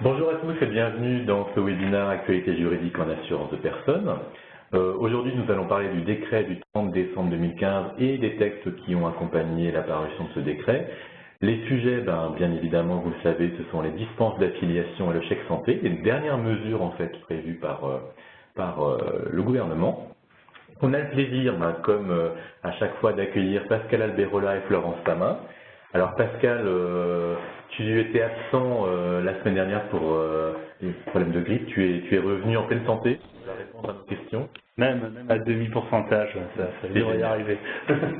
Bonjour à tous et bienvenue dans ce webinaire Actualité juridique en assurance de personnes. Aujourd'hui, nous allons parler du décret du 30 décembre 2015 et des textes qui ont accompagné la parution de ce décret. Les sujets, bien évidemment, vous le savez, ce sont les dispenses d'affiliation et le chèque santé, les dernières mesures en fait prévues par le gouvernement. On a le plaisir, comme à chaque fois, d'accueillir Pascal Alberola et Florence Samin. Alors Pascal, tu étais absent la semaine dernière pour les problèmes de grippe. Tu es revenu en pleine santé. Tu vas répondre à nos questions. Même à demi-pourcentage, ça devrait y arriver.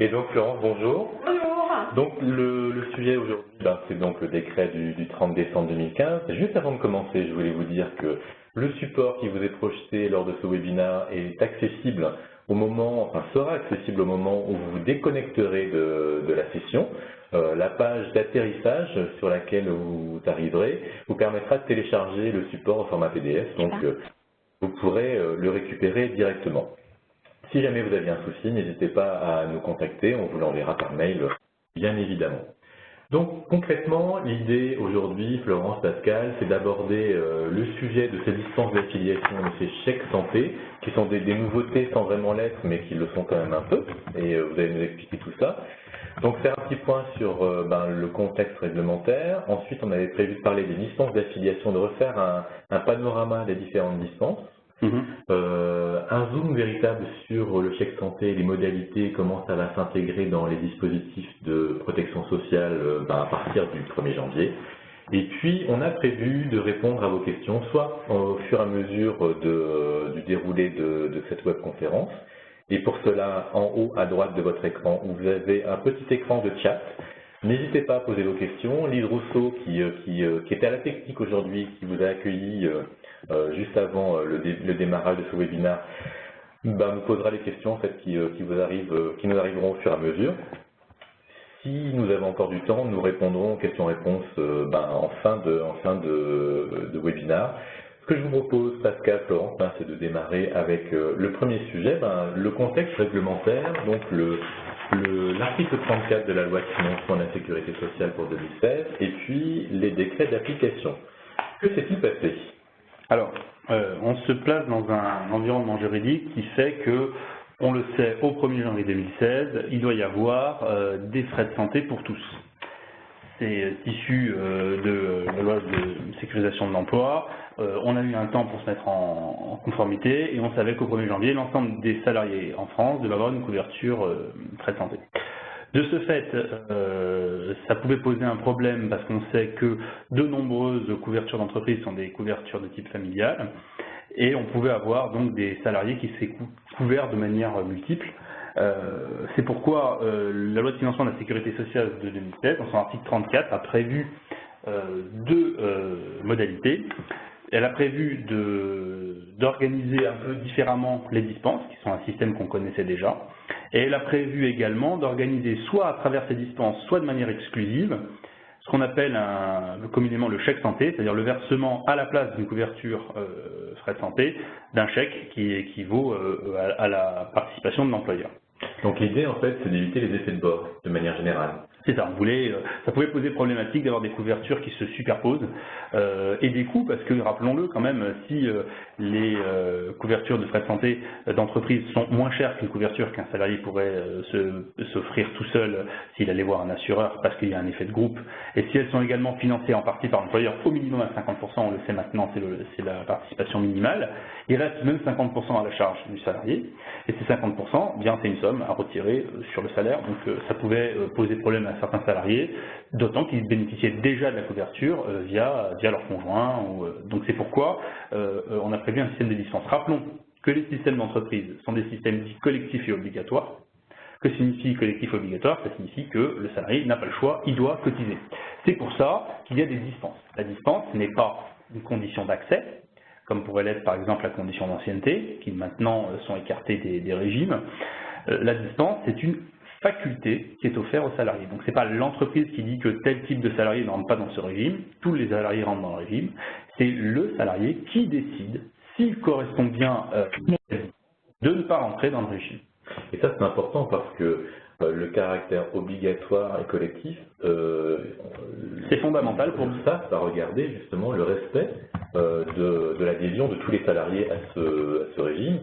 Et donc Florence, bonjour. Bonjour. Donc le sujet aujourd'hui, c'est donc le décret du 30 décembre 2015. Juste avant de commencer, je voulais vous dire que le support qui vous est projeté lors de ce webinaire est accessible sera accessible au moment où vous vous déconnecterez de la session. La page d'atterrissage sur laquelle vous arriverez vous permettra de télécharger le support au format PDF, donc vous pourrez le récupérer directement. Si jamais vous aviez un souci, n'hésitez pas à nous contacter, on vous l'enverra par mail, bien évidemment. Donc concrètement, l'idée aujourd'hui, Florence, Pascal, c'est d'aborder le sujet de ces dispenses d'affiliation et de ces chèques santé, qui sont des nouveautés sans vraiment l'être, mais qui le sont quand même un peu, et vous allez nous expliquer tout ça. Donc faire un petit point sur le contexte réglementaire. Ensuite, on avait prévu de parler des dispenses d'affiliation, de refaire un panorama des différentes dispenses. Un zoom véritable sur le chèque santé, les modalités, comment ça va s'intégrer dans les dispositifs de protection sociale à partir du 1er janvier. Et puis, on a prévu de répondre à vos questions, soit au fur et à mesure du déroulé de cette webconférence. Et pour cela, en haut à droite de votre écran, vous avez un petit écran de chat. N'hésitez pas à poser vos questions. Lise Rousseau, qui était à la technique aujourd'hui, qui vous a accueilli juste avant le démarrage de ce webinaire, nous posera les questions en fait, qui nous arriveront au fur et à mesure. Si nous avons encore du temps, nous répondrons aux questions-réponses en fin de webinaire. Ce que je vous propose, Pascal, Florence, c'est de démarrer avec le premier sujet, le contexte réglementaire, donc l'article 34 de la loi de financement de la sécurité sociale pour 2016, et puis les décrets d'application. Que s'est-il passé? Alors, on se place dans un environnement juridique qui fait que, on le sait, au 1er janvier 2016, il doit y avoir des frais de santé pour tous. C'est issu de la loi de sécurisation de l'emploi. On a eu un temps pour se mettre en conformité et on savait qu'au 1er janvier, l'ensemble des salariés en France devaient avoir une couverture frais de santé. De ce fait, ça pouvait poser un problème parce qu'on sait que de nombreuses couvertures d'entreprise sont des couvertures de type familial et on pouvait avoir donc des salariés qui seraient couverts de manière multiple. C'est pourquoi la loi de financement de la sécurité sociale de 2016, dans son article 34, a prévu deux modalités. Elle a prévu d'organiser un peu différemment les dispenses, qui sont un système qu'on connaissait déjà, et elle a prévu également d'organiser soit à travers ces dispenses, soit de manière exclusive, ce qu'on appelle communément le chèque santé, c'est-à-dire le versement à la place d'une couverture frais de santé d'un chèque qui équivaut à la participation de l'employeur. Donc l'idée, en fait, c'est d'éviter les effets de bord, de manière générale. C'est ça, ça pouvait poser problématique d'avoir des couvertures qui se superposent et des coûts, parce que, rappelons-le quand même, si les couvertures de frais de santé d'entreprise sont moins chères qu'une couverture qu'un salarié pourrait s'offrir tout seul s'il allait voir un assureur, parce qu'il y a un effet de groupe, et si elles sont également financées en partie par l'employeur au minimum à 50%, on le sait maintenant, c'est la participation minimale, il reste même 50% à la charge du salarié, et ces 50%, bien c'est une somme à retirer sur le salaire, donc ça pouvait poser problème à certains salariés, d'autant qu'ils bénéficiaient déjà de la couverture via leur conjoint. Donc c'est pourquoi on a prévu un système de dispense. Rappelons que les systèmes d'entreprise sont des systèmes dits collectifs et obligatoires. Que signifie collectif obligatoire? Ça signifie que le salarié n'a pas le choix, il doit cotiser. C'est pour ça qu'il y a des dispenses. La dispense n'est pas une condition d'accès, comme pourrait l'être par exemple la condition d'ancienneté, qui maintenant sont écartées des régimes. La dispense, c'est une faculté qui est offerte aux salariés. Donc ce n'est pas l'entreprise qui dit que tel type de salarié ne rentre pas dans ce régime, tous les salariés rentrent dans le régime, c'est le salarié qui décide s'il correspond bien de ne pas rentrer dans le régime. Et ça c'est important parce que le caractère obligatoire et collectif, c'est fondamental pour ça va regarder justement le respect de l'adhésion de tous les salariés à ce régime,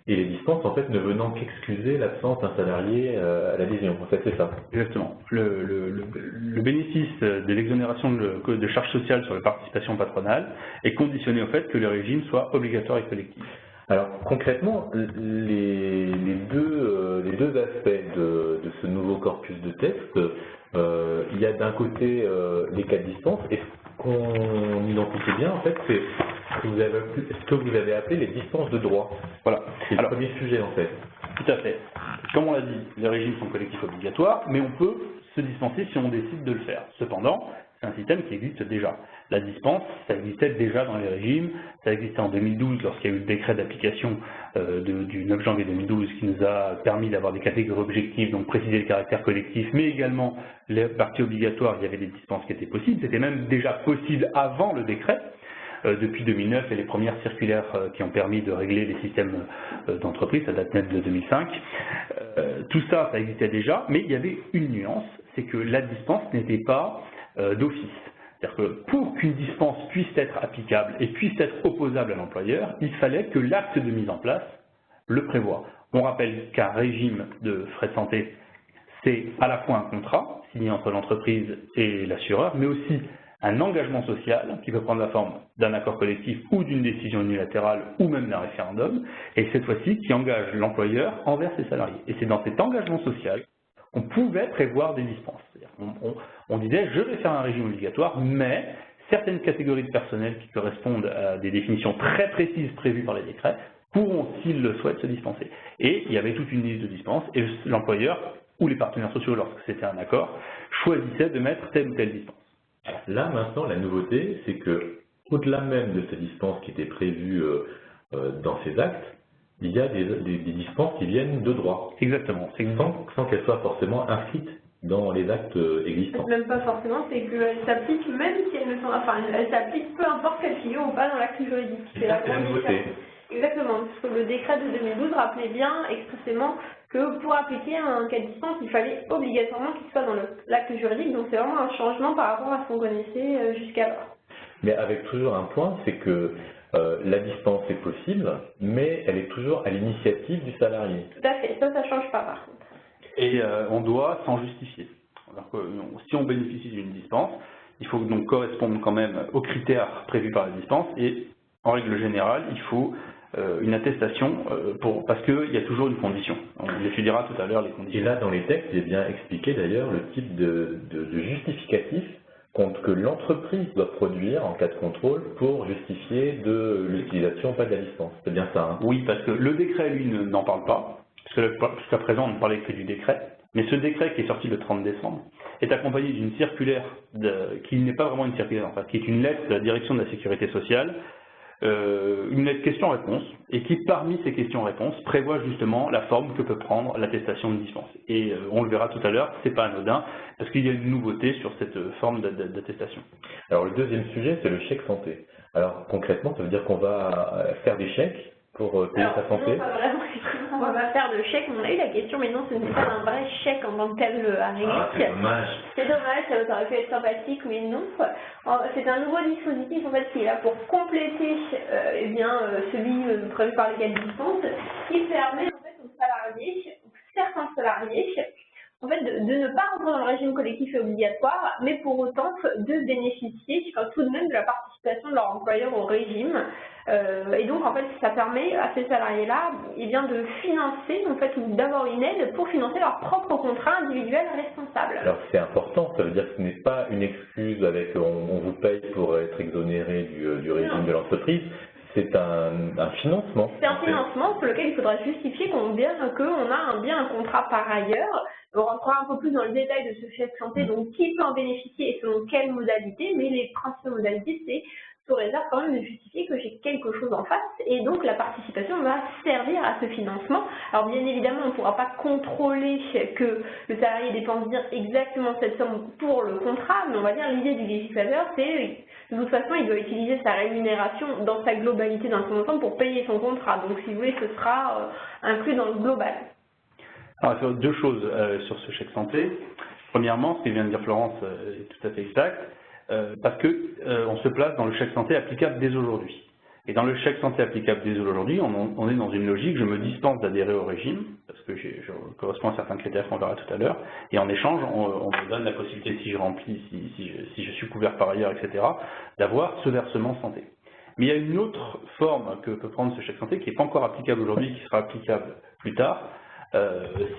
et les dispenses en fait ne venant qu'excuser l'absence d'un salarié à l'adhésion. En fait, c'est ça. Exactement. Le bénéfice de l'exonération de charges sociales sur la participation patronale est conditionné au fait que le régime soit obligatoire et collectif. Alors concrètement, les deux aspects de ce nouveau corpus de texte, il y a d'un côté les cas de dispense, et ce qu'on identifie bien en fait, c'est ce que vous avez appelé les dispenses de droit. Voilà. C'est le premier sujet en fait. Tout à fait. Comme on l'a dit, les régimes sont collectifs obligatoires, mais on peut se dispenser si on décide de le faire. Cependant, c'est un système qui existe déjà. La dispense, ça existait déjà dans les régimes, ça existait en 2012 lorsqu'il y a eu le décret d'application du 9 janvier 2012 qui nous a permis d'avoir des catégories objectives, donc préciser le caractère collectif, mais également les parties obligatoires, il y avait des dispenses qui étaient possibles. C'était même déjà possible avant le décret. Depuis 2009 et les premières circulaires qui ont permis de régler les systèmes d'entreprise, ça date même de 2005. Tout ça, ça existait déjà, mais il y avait une nuance, c'est que la dispense n'était pas d'office. C'est-à-dire que pour qu'une dispense puisse être applicable et puisse être opposable à l'employeur, il fallait que l'acte de mise en place le prévoie. On rappelle qu'un régime de frais de santé, c'est à la fois un contrat signé entre l'entreprise et l'assureur, mais aussi un engagement social qui peut prendre la forme d'un accord collectif ou d'une décision unilatérale ou même d'un référendum, et cette fois-ci qui engage l'employeur envers ses salariés. Et c'est dans cet engagement social qu'on pouvait prévoir des dispenses. On disait, je vais faire un régime obligatoire, mais certaines catégories de personnel qui correspondent à des définitions très précises prévues par les décrets pourront, s'ils le souhaitent, se dispenser. Et il y avait toute une liste de dispenses, et l'employeur ou les partenaires sociaux, lorsque c'était un accord, choisissaient de mettre telle ou telle dispense. Là, maintenant, la nouveauté, c'est que, au-delà même de ces dispenses qui étaient prévues dans ces actes, il y a des dispenses qui viennent de droit. Exactement. Sans qu'elles soient forcément inscrites dans les actes existants. Même pas forcément, c'est qu'elles s'appliquent même si elles ne sont pas. Enfin, elles s'appliquent peu importe qu'elles figurent ou pas dans l'acte juridique. C'est la nouveauté. Exactement, parce que le décret de 2012 rappelait bien expressément que pour appliquer un cas de dispense, il fallait obligatoirement qu'il soit dans l'acte juridique, donc c'est vraiment un changement par rapport à ce qu'on connaissait jusqu'alors. Mais avec toujours un point, c'est que la dispense est possible, mais elle est toujours à l'initiative du salarié. Tout à fait, ça ne change pas par contre. Et on doit s'en justifier. Alors que, si on bénéficie d'une dispense, il faut donc correspondre quand même aux critères prévus par la dispense, et en règle générale, il faut une attestation parce qu'il y a toujours une condition. On étudiera tout à l'heure les conditions. Et là, dans les textes, il est bien expliqué d'ailleurs le type de justificatif que l'entreprise doit produire en cas de contrôle pour justifier de l'utilisation pas de la dispense. C'est bien ça, hein? Oui, parce que le décret, lui, n'en parle pas, parce que jusqu'à présent, on ne parlait que du décret, mais ce décret qui est sorti le 30 décembre est accompagné d'une circulaire qui n'est pas vraiment une circulaire, en fait, qui est une lettre de la direction de la sécurité sociale, une lettre question-réponse, et qui, parmi ces questions-réponses, prévoit justement la forme que peut prendre l'attestation de dispense. Et on le verra tout à l'heure, c'est pas anodin, parce qu'il y a une nouveauté sur cette forme d'attestation. Alors le deuxième sujet, c'est le chèque santé. Alors concrètement, ça veut dire qu'on va faire des chèques pour payer sa santé? Non, pas vraiment, on va pas faire de chèque. On a eu la question, mais non, ce n'est pas un vrai chèque en tant que tel à régler. Ah, c'est dommage. C'est dommage, ça aurait pu être sympathique, mais non. C'est un nouveau dispositif en fait qui est là pour compléter celui prévu par les cas de dispense, qui permet en fait aux salariés, certains salariés, en fait, de ne pas rentrer dans le régime collectif et obligatoire, mais pour autant de bénéficier tout de même de la participation de leur employeur au régime. Et donc, en fait, ça permet à ces salariés-là de financer, en fait, ou d'avoir une aide pour financer leur propre contrat individuel responsable. Alors, c'est important, ça veut dire que ce n'est pas une excuse avec on vous paye pour être exonéré du régime de l'entreprise. C'est un financement. C'est un financement pour lequel il faudra justifier qu'on a bien un contrat par ailleurs. On rentrera un peu plus dans le détail de ce chèque santé, donc qui peut en bénéficier et selon quelles modalités, mais les principales modalités, c'est sous réserve quand même de justifier que j'ai quelque chose en face, et donc la participation va servir à ce financement. Alors bien évidemment, on ne pourra pas contrôler que le salarié dépense bien exactement cette somme pour le contrat, mais on va dire l'idée du législateur, c'est de toute façon, il doit utiliser sa rémunération dans sa globalité, dans son ensemble, pour payer son contrat. Donc si vous voulez, ce sera inclus dans le global. On va faire deux choses sur ce chèque santé. Premièrement, ce que vient de dire Florence est tout à fait exact, parce qu'on se place dans le chèque santé applicable dès aujourd'hui. Et dans le chèque santé applicable dès aujourd'hui, on est dans une logique, je me dispense d'adhérer au régime, parce que je correspond à certains critères qu'on verra tout à l'heure, et en échange, on me donne la possibilité, si je remplis, si je suis couvert par ailleurs, etc., d'avoir ce versement santé. Mais il y a une autre forme que peut prendre ce chèque santé qui n'est pas encore applicable aujourd'hui, qui sera applicable plus tard,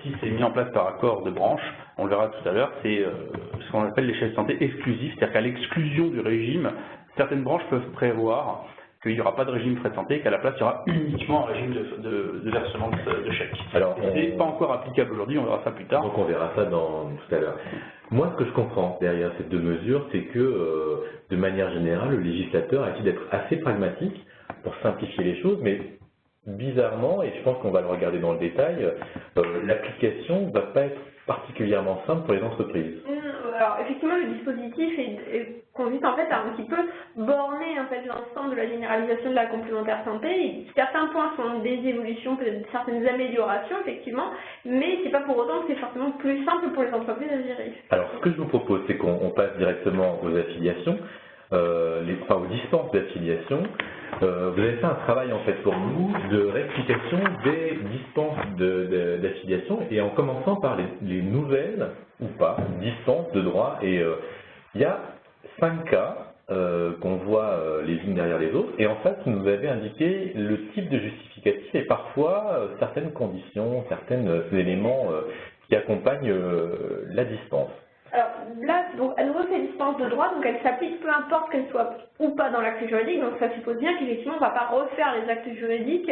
si c'est mis en place par accord de branche, on le verra tout à l'heure, c'est ce qu'on appelle les chèques santé exclusifs, c'est-à-dire qu'à l'exclusion du régime, certaines branches peuvent prévoir qu'il n'y aura pas de régime frais de santé, qu'à la place, il y aura uniquement un régime de versement de chèques. Alors, c'est pas encore applicable aujourd'hui, on verra ça plus tard. Donc on verra ça tout à l'heure. Moi, ce que je comprends derrière ces deux mesures, c'est que, de manière générale, le législateur a essayé d'être assez pragmatique pour simplifier les choses, mais bizarrement, et je pense qu'on va le regarder dans le détail, l'application ne va pas être particulièrement simple pour les entreprises. Alors effectivement, le dispositif consiste en fait à un petit peu borner en fait l'ensemble de la généralisation de la complémentaire santé. Certains points sont des évolutions, peut-être certaines améliorations effectivement, mais c'est pas pour autant que c'est forcément plus simple pour les entreprises à gérer. Alors ce que je vous propose, c'est qu'on passe directement aux affiliations, aux dispenses d'affiliation. Vous avez fait un travail en fait pour nous de rectification des dispenses d'affiliation et en commençant par les nouvelles ou pas dispenses de droit. Et il y a 5 cas qu'on voit les unes derrière les autres et en fait vous nous avez indiqué le type de justificatif et parfois certaines conditions, certains éléments qui accompagnent la dispense. Alors là, donc, à nouveau, c'est dispense de droit, donc elle s'applique peu importe qu'elle soit ou pas dans l'acte juridique, donc ça suppose bien qu'effectivement on ne va pas refaire les actes juridiques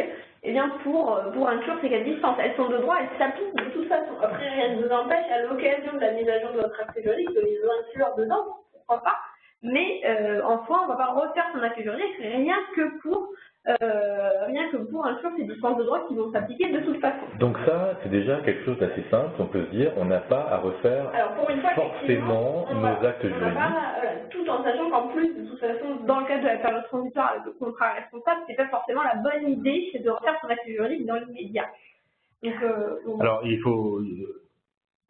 pour inclure ces cas de dispense. Elles sont de droit, elles s'appliquent de toute façon. Après, rien ne nous empêche à l'occasion de la mise à jour de votre acte juridique de les inclure dedans, pourquoi pas, mais en soi, on ne va pas refaire son acte juridique, rien que pour inclure ces dispenses de droit qui vont s'appliquer de toute façon. Donc ça, c'est déjà quelque chose d'assez simple, on peut se dire, on n'a pas à refaire forcément nos actes juridiques. Tout en sachant qu'en plus, de toute façon, dans le cadre de la période transitoire avec le contrat responsable, c'est pas forcément la bonne idée, c'est de refaire son acte juridique dans l'immédiat. Alors,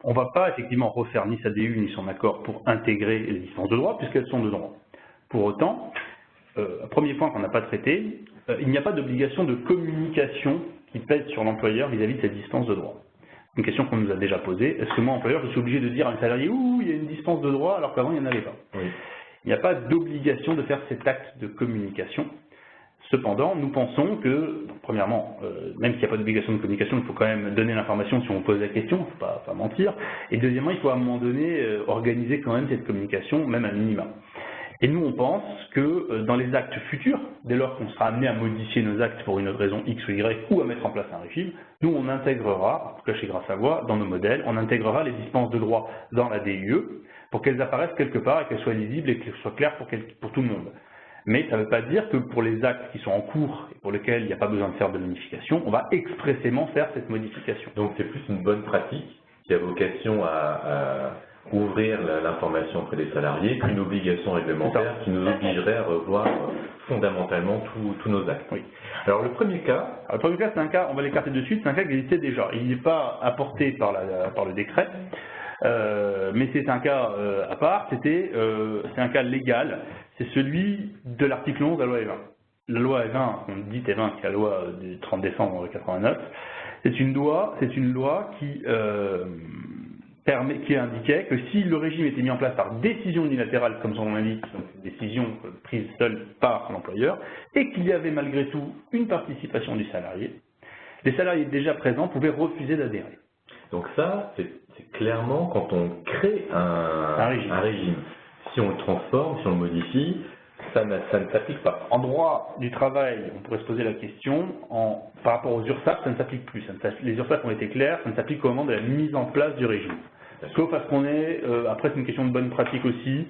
on ne va pas effectivement refaire ni sa DU ni son accord pour intégrer les dispenses de droit, puisqu'elles sont de droit. Pour autant, premier point qu'on n'a pas traité, il n'y a pas d'obligation de communication qui pèse sur l'employeur vis-à-vis de cette dispense de droit. Une question qu'on nous a déjà posée, est-ce que moi, employeur, je suis obligé de dire à un salarié « Ouh, il y a une dispense de droit » alors qu'avant, il n'y en avait pas. Oui. Il n'y a pas d'obligation de faire cet acte de communication. Cependant, nous pensons que, premièrement, même s'il n'y a pas d'obligation de communication, il faut quand même donner l'information si on pose la question, il ne faut pas mentir. Et deuxièmement, il faut à un moment donné organiser quand même cette communication, même à minima. Et nous, on pense que dans les actes futurs, dès lors qu'on sera amené à modifier nos actes pour une raison X ou Y ou à mettre en place un régime, nous, on intégrera, en tout cas chez Grâce à Voix, dans nos modèles, on intégrera les dispenses de droit dans la DIE pour qu'elles apparaissent quelque part et qu'elles soient lisibles et qu'elles soient claires pour tout le monde. Mais ça ne veut pas dire que pour les actes qui sont en cours et pour lesquels il n'y a pas besoin de faire de modification, on va expressément faire cette modification. Donc c'est plus une bonne pratique qui a vocation à ouvrir l'information auprès des salariés qu'une obligation réglementaire qui nous obligerait à revoir fondamentalement tous nos actes. Oui. Alors le premier cas... c'est un cas, on va l'écarter de suite, c'est un cas qui existait déjà. Il n'est pas apporté par le décret, mais c'est un cas à part, c'est un cas légal, c'est celui de l'article 11 de la loi E20. La loi E20, on dit E20, c'est la loi du 30 décembre 1989, c'est une loi qui indiquait que si le régime était mis en place par décision unilatérale, comme son nom l'indique, donc une décision prise seule par l'employeur, et qu'il y avait malgré tout une participation du salarié, les salariés déjà présents pouvaient refuser d'adhérer. Donc ça, c'est clairement quand on crée un régime. Si on le transforme, si on le modifie, ça ne s'applique pas. En droit du travail, on pourrait se poser la question, par rapport aux URSSAF, ça ne s'applique plus. Les URSSAF ont été clairs, ça ne s'applique qu'au moment de la mise en place du régime. Sauf à ce qu'on est, après c'est une question de bonne pratique aussi,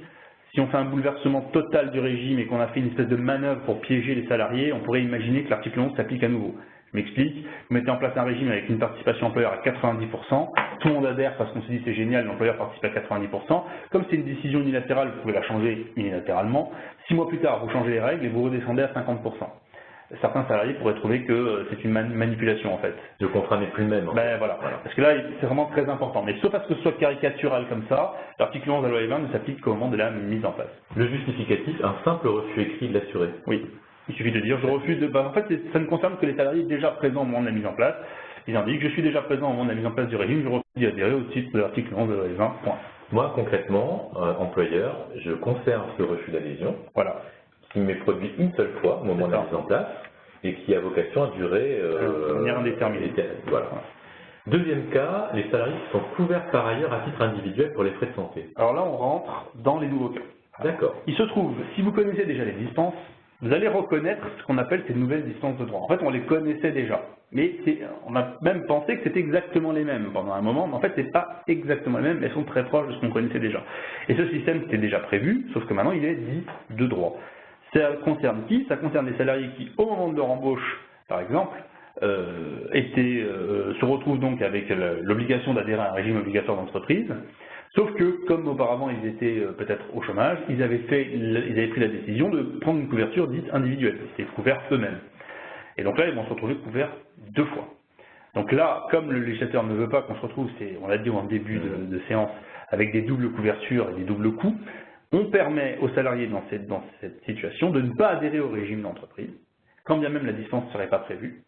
si on fait un bouleversement total du régime et qu'on a fait une espèce de manœuvre pour piéger les salariés, on pourrait imaginer que l'article 11 s'applique à nouveau. Je m'explique, vous mettez en place un régime avec une participation employeur à 90%, tout le monde adhère parce qu'on se dit c'est génial, l'employeur participe à 90%, comme c'est une décision unilatérale, vous pouvez la changer unilatéralement, 6 mois plus tard vous changez les règles et vous redescendez à 50%. certains salariés pourraient trouver que c'est une manipulation en fait. Le contrat n'est plus le même. Ben, voilà. Parce que là, c'est vraiment très important. Mais sauf à ce que ce soit caricatural comme ça, l'article 11 de la loi E20 ne s'applique qu'au moment de la mise en place. Le justificatif, un simple refus écrit de l'assuré. Oui. Il suffit de dire je refuse de. En fait, ça ne concerne que les salariés déjà présents au moment de la mise en place. Ils indiquent je suis déjà présent au moment de la mise en place du régime, je refuse d'y adhérer au titre de l'article 11 de la loi E20. Point. Moi, concrètement, employeur, je conserve ce refus d'adhésion. Voilà. Qui m'est produit une seule fois au moment de la mise en place et qui a vocation à durer de manière indéterminée. Voilà. Deuxième cas, les salariés qui sont couverts par ailleurs à titre individuel pour les frais de santé. Alors là, on rentre dans les nouveaux cas. D'accord. Il se trouve, si vous connaissez déjà les dispenses, vous allez reconnaître ce qu'on appelle ces nouvelles dispenses de droit. En fait, on les connaissait déjà, mais on a même pensé que c'était exactement les mêmes pendant un moment, mais en fait, c'est pas exactement les mêmes, elles sont très proches de ce qu'on connaissait déjà. Et ce système était déjà prévu, sauf que maintenant, il est dit de droit. Ça concerne qui? Ça concerne les salariés qui, au moment de leur embauche, par exemple, se retrouvent donc avec l'obligation d'adhérer à un régime obligatoire d'entreprise, sauf que, comme auparavant ils étaient peut-être au chômage, ils avaient pris la décision de prendre une couverture dite individuelle, ils étaient couverts eux-mêmes. Et donc là, ils vont se retrouver couverts 2 fois. Donc là, comme le législateur ne veut pas qu'on se retrouve, on l'a dit en début de séance, avec des doubles couvertures et des doubles coûts, on permet aux salariés dans cette situation de ne pas adhérer au régime d'entreprise, quand bien même la dispense ne serait pas prévue.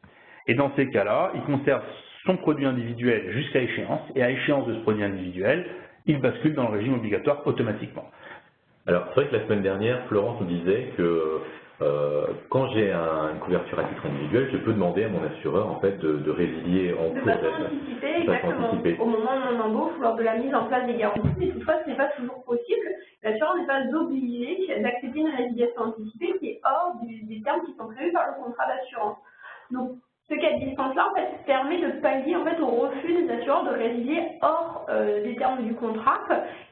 Et dans ces cas-là, il conserve son produit individuel jusqu'à échéance, et à échéance de ce produit individuel, il bascule dans le régime obligatoire automatiquement. Alors, c'est vrai que la semaine dernière, Florence nous disait que quand j'ai une couverture à titre individuel, je peux demander à mon assureur en fait de résilier en cours d'anticiper, exactement, au moment de mon embauche ou lors de la mise en place des garanties, mais toutefois ce n'est pas toujours possible. L'assureur n'est pas obligé d'accepter une résiliation anticipée qui est hors des termes qui sont prévus par le contrat d'assurance. Donc, ce cas de dispense-là, en fait, permet de pallier en fait, au refus des assureurs de résilier hors des termes du contrat,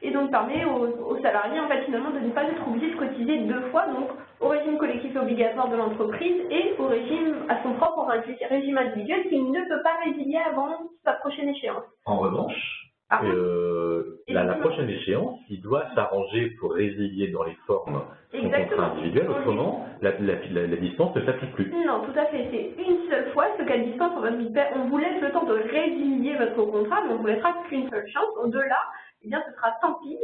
et donc permet aux salariés en fait, finalement, de ne pas être obligés de cotiser 2 fois, donc au régime collectif obligatoire de l'entreprise et au régime à son propre régime individuel qu'il ne peut pas résilier avant sa prochaine échéance. En revanche, la prochaine échéance, il doit s'arranger pour résilier dans les formes son contrat individuel, autrement la dispense ne s'applique plus. Non, tout à fait, c'est une seule fois, ce cas de dispense, on vous laisse le temps de résilier votre contrat, mais on ne vous laissera qu'une seule chance. Au-delà, eh bien, ce sera tant pis,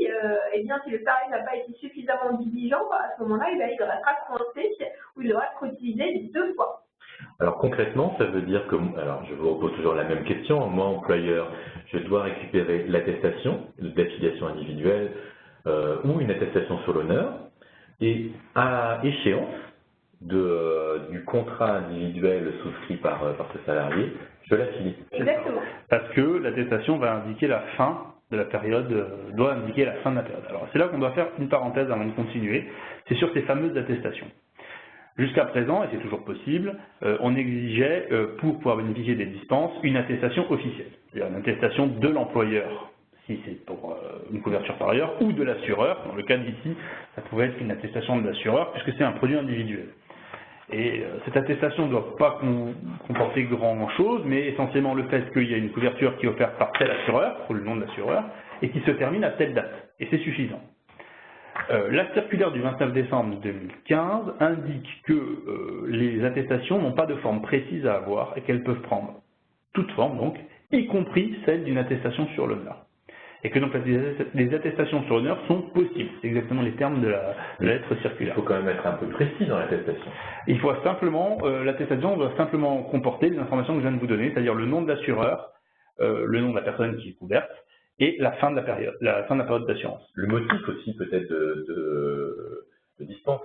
eh bien, si le salarié n'a pas été suffisamment diligent, à ce moment-là, il restera coincé ou il devra cotiser 2 fois. Alors concrètement, ça veut dire que, alors je vous repose toujours la même question, moi employeur, je dois récupérer l'attestation d'affiliation individuelle ou une attestation sur l'honneur, et à échéance du contrat individuel souscrit par ce salarié, je l'affilie. Exactement. Parce que l'attestation va indiquer la fin de la période, doit indiquer la fin de la période. Alors c'est là qu'on doit faire une parenthèse avant de continuer, c'est sur ces fameuses attestations. Jusqu'à présent, et c'est toujours possible, on exigeait, pour pouvoir bénéficier des dispenses, une attestation officielle, c'est-à-dire une attestation de l'employeur, si c'est pour une couverture par ailleurs, ou de l'assureur. Dans le cas d'ici, ça pouvait être une attestation de l'assureur, puisque c'est un produit individuel. Et cette attestation ne doit pas comporter grand-chose, mais essentiellement le fait qu'il y a une couverture qui est offerte par tel assureur, pour le nom de l'assureur, et qui se termine à telle date, et c'est suffisant. La circulaire du 29 décembre 2015 indique que les attestations n'ont pas de forme précise à avoir et qu'elles peuvent prendre toute forme, donc, y compris celle d'une attestation sur l'honneur. Et que donc les attestations sur l'honneur sont possibles. C'est exactement les termes de la lettre circulaire. Il faut quand même être un peu précis dans l'attestation. Il faut simplement, l'attestation doit simplement comporter les informations que je viens de vous donner, c'est-à-dire le nom de l'assureur, le nom de la personne qui est couverte, et la fin de la période d'assurance. Le motif aussi peut-être de dispense.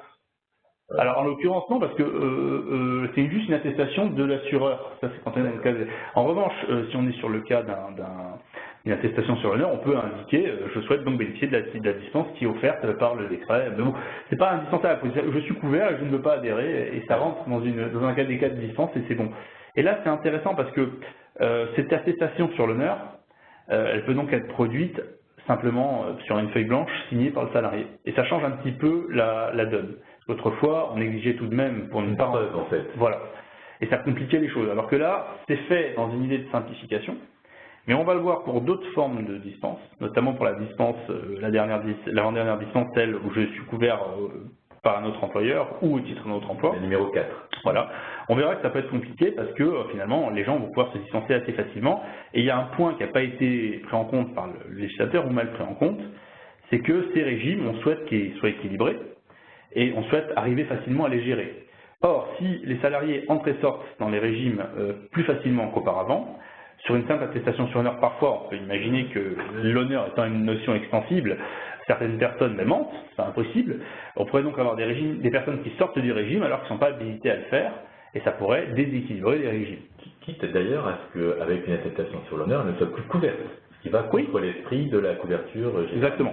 Alors en l'occurrence non, parce que c'est juste une attestation de l'assureur. Ça c'est quand on est dans le cas. En revanche, si on est sur le cas d'une attestation sur l'honneur, on peut indiquer je souhaite donc bénéficier de la dispense qui est offerte par le décret. Mais bon, c'est pas indispensable. Je suis couvert, je ne veux pas adhérer, et ça rentre dans un cas des cas de dispense et c'est bon. Et là c'est intéressant parce que cette attestation sur l'honneur, elle peut donc être produite simplement sur une feuille blanche signée par le salarié. Et ça change un petit peu la donne. Autrefois, on exigeait tout de même pour une preuve en fait. Voilà. Et ça compliquait les choses. Alors que là, c'est fait dans une idée de simplification. Mais on va le voir pour d'autres formes de dispense, notamment pour la dispense, l'avant-dernière dispense, celle où je suis couvert par un autre employeur ou au titre d'un autre emploi. Le numéro 4. Voilà. On verra que ça peut être compliqué parce que finalement les gens vont pouvoir se distancer assez facilement. Et il y a un point qui n'a pas été pris en compte par le législateur ou mal pris en compte, c'est que ces régimes, on souhaite qu'ils soient équilibrés et on souhaite arriver facilement à les gérer. Or, si les salariés entrent et sortent dans les régimes plus facilement qu'auparavant, sur une simple attestation sur honneur, parfois on peut imaginer que l'honneur étant une notion extensible, certaines personnes même mentent, c'est impossible. On pourrait donc avoir des personnes qui sortent du régime alors qu'ils ne sont pas habilités à le faire, et ça pourrait déséquilibrer les régimes. Quitte d'ailleurs à ce qu'avec une attestation sur l'honneur, elle ne soit plus couverte, ce qui va contre l'esprit de la couverture généralisée. Exactement.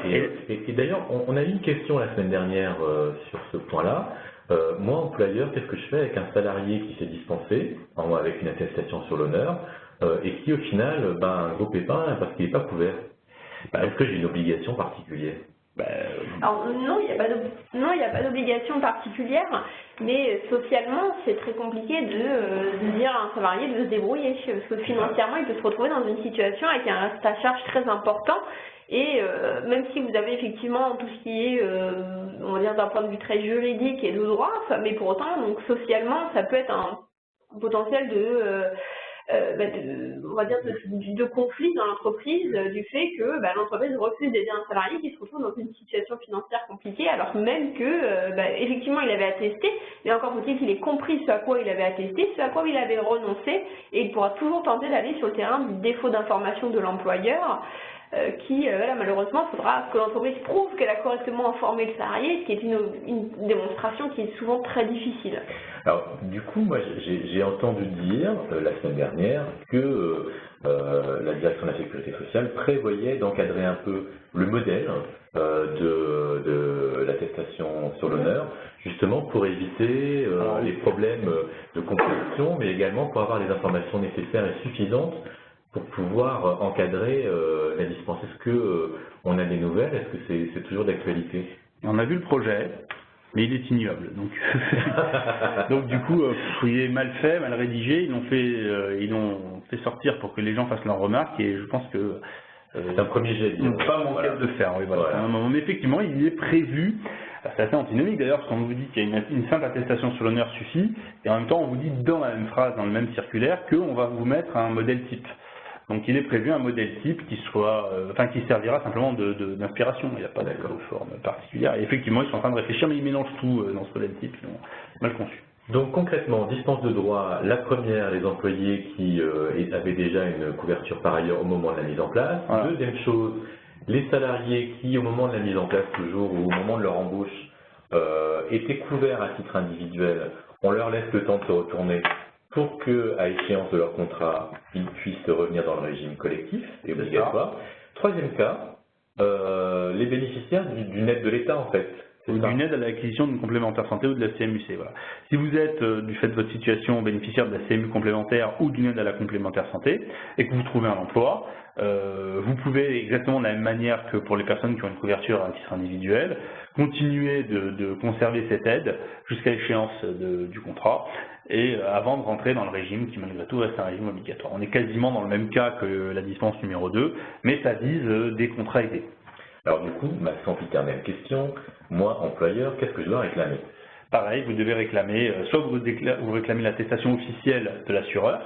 Et d'ailleurs, on a eu une question la semaine dernière sur ce point-là. Moi, employeur, qu'est-ce que je fais avec un salarié qui s'est dispensé, avec une attestation sur l'honneur, et qui au final, un gros pépin parce qu'il n'est pas couvert? Est-ce que j'ai une obligation particulière? Alors non, il n'y a pas d'obligation particulière, mais socialement, c'est très compliqué de dire à un salarié de se débrouiller, parce que financièrement, il peut se retrouver dans une situation avec un reste à charge très important. Et même si vous avez effectivement tout ce qui est, on va dire d'un point de vue très juridique et de droit, mais pour autant, donc socialement, ça peut être un potentiel on va dire de conflit dans l'entreprise, du fait que l'entreprise refuse d'aider un salarié qui se retrouve dans une situation financière compliquée, alors même que effectivement il avait attesté, mais encore faut-il qu'il ait compris ce à quoi il avait attesté, ce à quoi il avait renoncé, et il pourra toujours tenter d'aller sur le terrain du défaut d'information de l'employeur. Malheureusement, il faudra que l'entreprise prouve qu'elle a correctement informé le salarié, ce qui est une démonstration qui est souvent très difficile. Alors, du coup, moi, j'ai entendu dire la semaine dernière que la direction de la sécurité sociale prévoyait d'encadrer un peu le modèle de l'attestation sur l'honneur, justement pour éviter les problèmes de compétition, mais également pour avoir les informations nécessaires et suffisantes pour pouvoir encadrer la dispense. Est-ce qu'on a des nouvelles? Est-ce que c'est toujours d'actualité? On a vu le projet, mais il est ignoble. Donc du coup, il est mal fait, mal rédigé. Ils l'ont fait sortir pour que les gens fassent leurs remarques, et je pense que c'est un premier jet. Ils n'ont pas manqué de le faire. Oui, voilà. Mais effectivement, il est prévu. C'est assez antinomique d'ailleurs, parce qu'on vous dit qu'il y a une simple attestation sur l'honneur suffit, et en même temps on vous dit dans la même phrase, dans le même circulaire, qu'on va vous mettre un modèle type. Donc il est prévu un modèle type qui servira simplement d'inspiration. Il n'y a pas de forme particulière. Et effectivement, ils sont en train de réfléchir, mais ils mélangent tout dans ce modèle type. Ils ont mal conçu. Donc concrètement, dispense de droit, la première, les employés qui avaient déjà une couverture par ailleurs au moment de la mise en place. Voilà. Deuxième chose, les salariés qui, au moment de la mise en place toujours, ou au moment de leur embauche, étaient couverts à titre individuel. On leur laisse le temps de se retourner pour qu'à échéance de leur contrat, ils puissent revenir dans le régime collectif et obligatoire. Troisième cas, les bénéficiaires d'une aide de l'État, en fait. Ou d'une aide à l'acquisition d'une complémentaire santé ou de la CMU-C. Voilà. Si vous êtes, du fait de votre situation, bénéficiaire de la CMU complémentaire ou d'une aide à la complémentaire santé, et que vous trouvez un emploi, vous pouvez, exactement de la même manière que pour les personnes qui ont une couverture à titre individuel, continuer de conserver cette aide jusqu'à l'échéance du contrat, et avant de rentrer dans le régime qui malgré tout reste un régime obligatoire. On est quasiment dans le même cas que la dispense numéro 2, mais ça vise des contrats aidés. Alors du coup, ma sempiternelle question, moi, employeur, qu'est-ce que je dois réclamer? Pareil, vous devez réclamer, soit vous réclamez l'attestation officielle de l'assureur,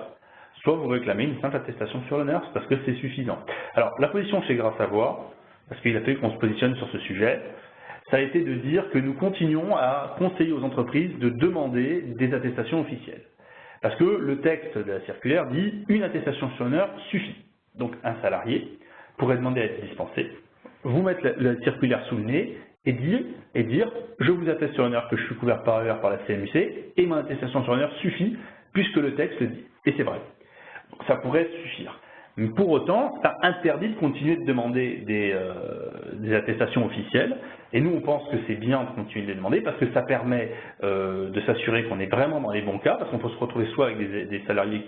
soit vous réclamez une simple attestation sur l'honneur, parce que c'est suffisant. Alors, la position chez Gras Savoie, parce qu'il a fallu qu'on se positionne sur ce sujet, ça a été de dire que nous continuons à conseiller aux entreprises de demander des attestations officielles. Parce que le texte de la circulaire dit « une attestation sur l'honneur suffit ». Donc, un salarié pourrait demander à être dispensé, vous mettre la circulaire sous le nez et dire je vous atteste sur l'honneur que je suis couvert par ailleurs par la CMU-C et mon attestation sur l'honneur suffit puisque le texte le dit. Et c'est vrai. Donc, ça pourrait suffire. Mais pour autant, ça interdit de continuer de demander des attestations officielles. Et nous, on pense que c'est bien de continuer de les demander parce que ça permet de s'assurer qu'on est vraiment dans les bons cas, parce qu'on peut se retrouver soit avec des salariés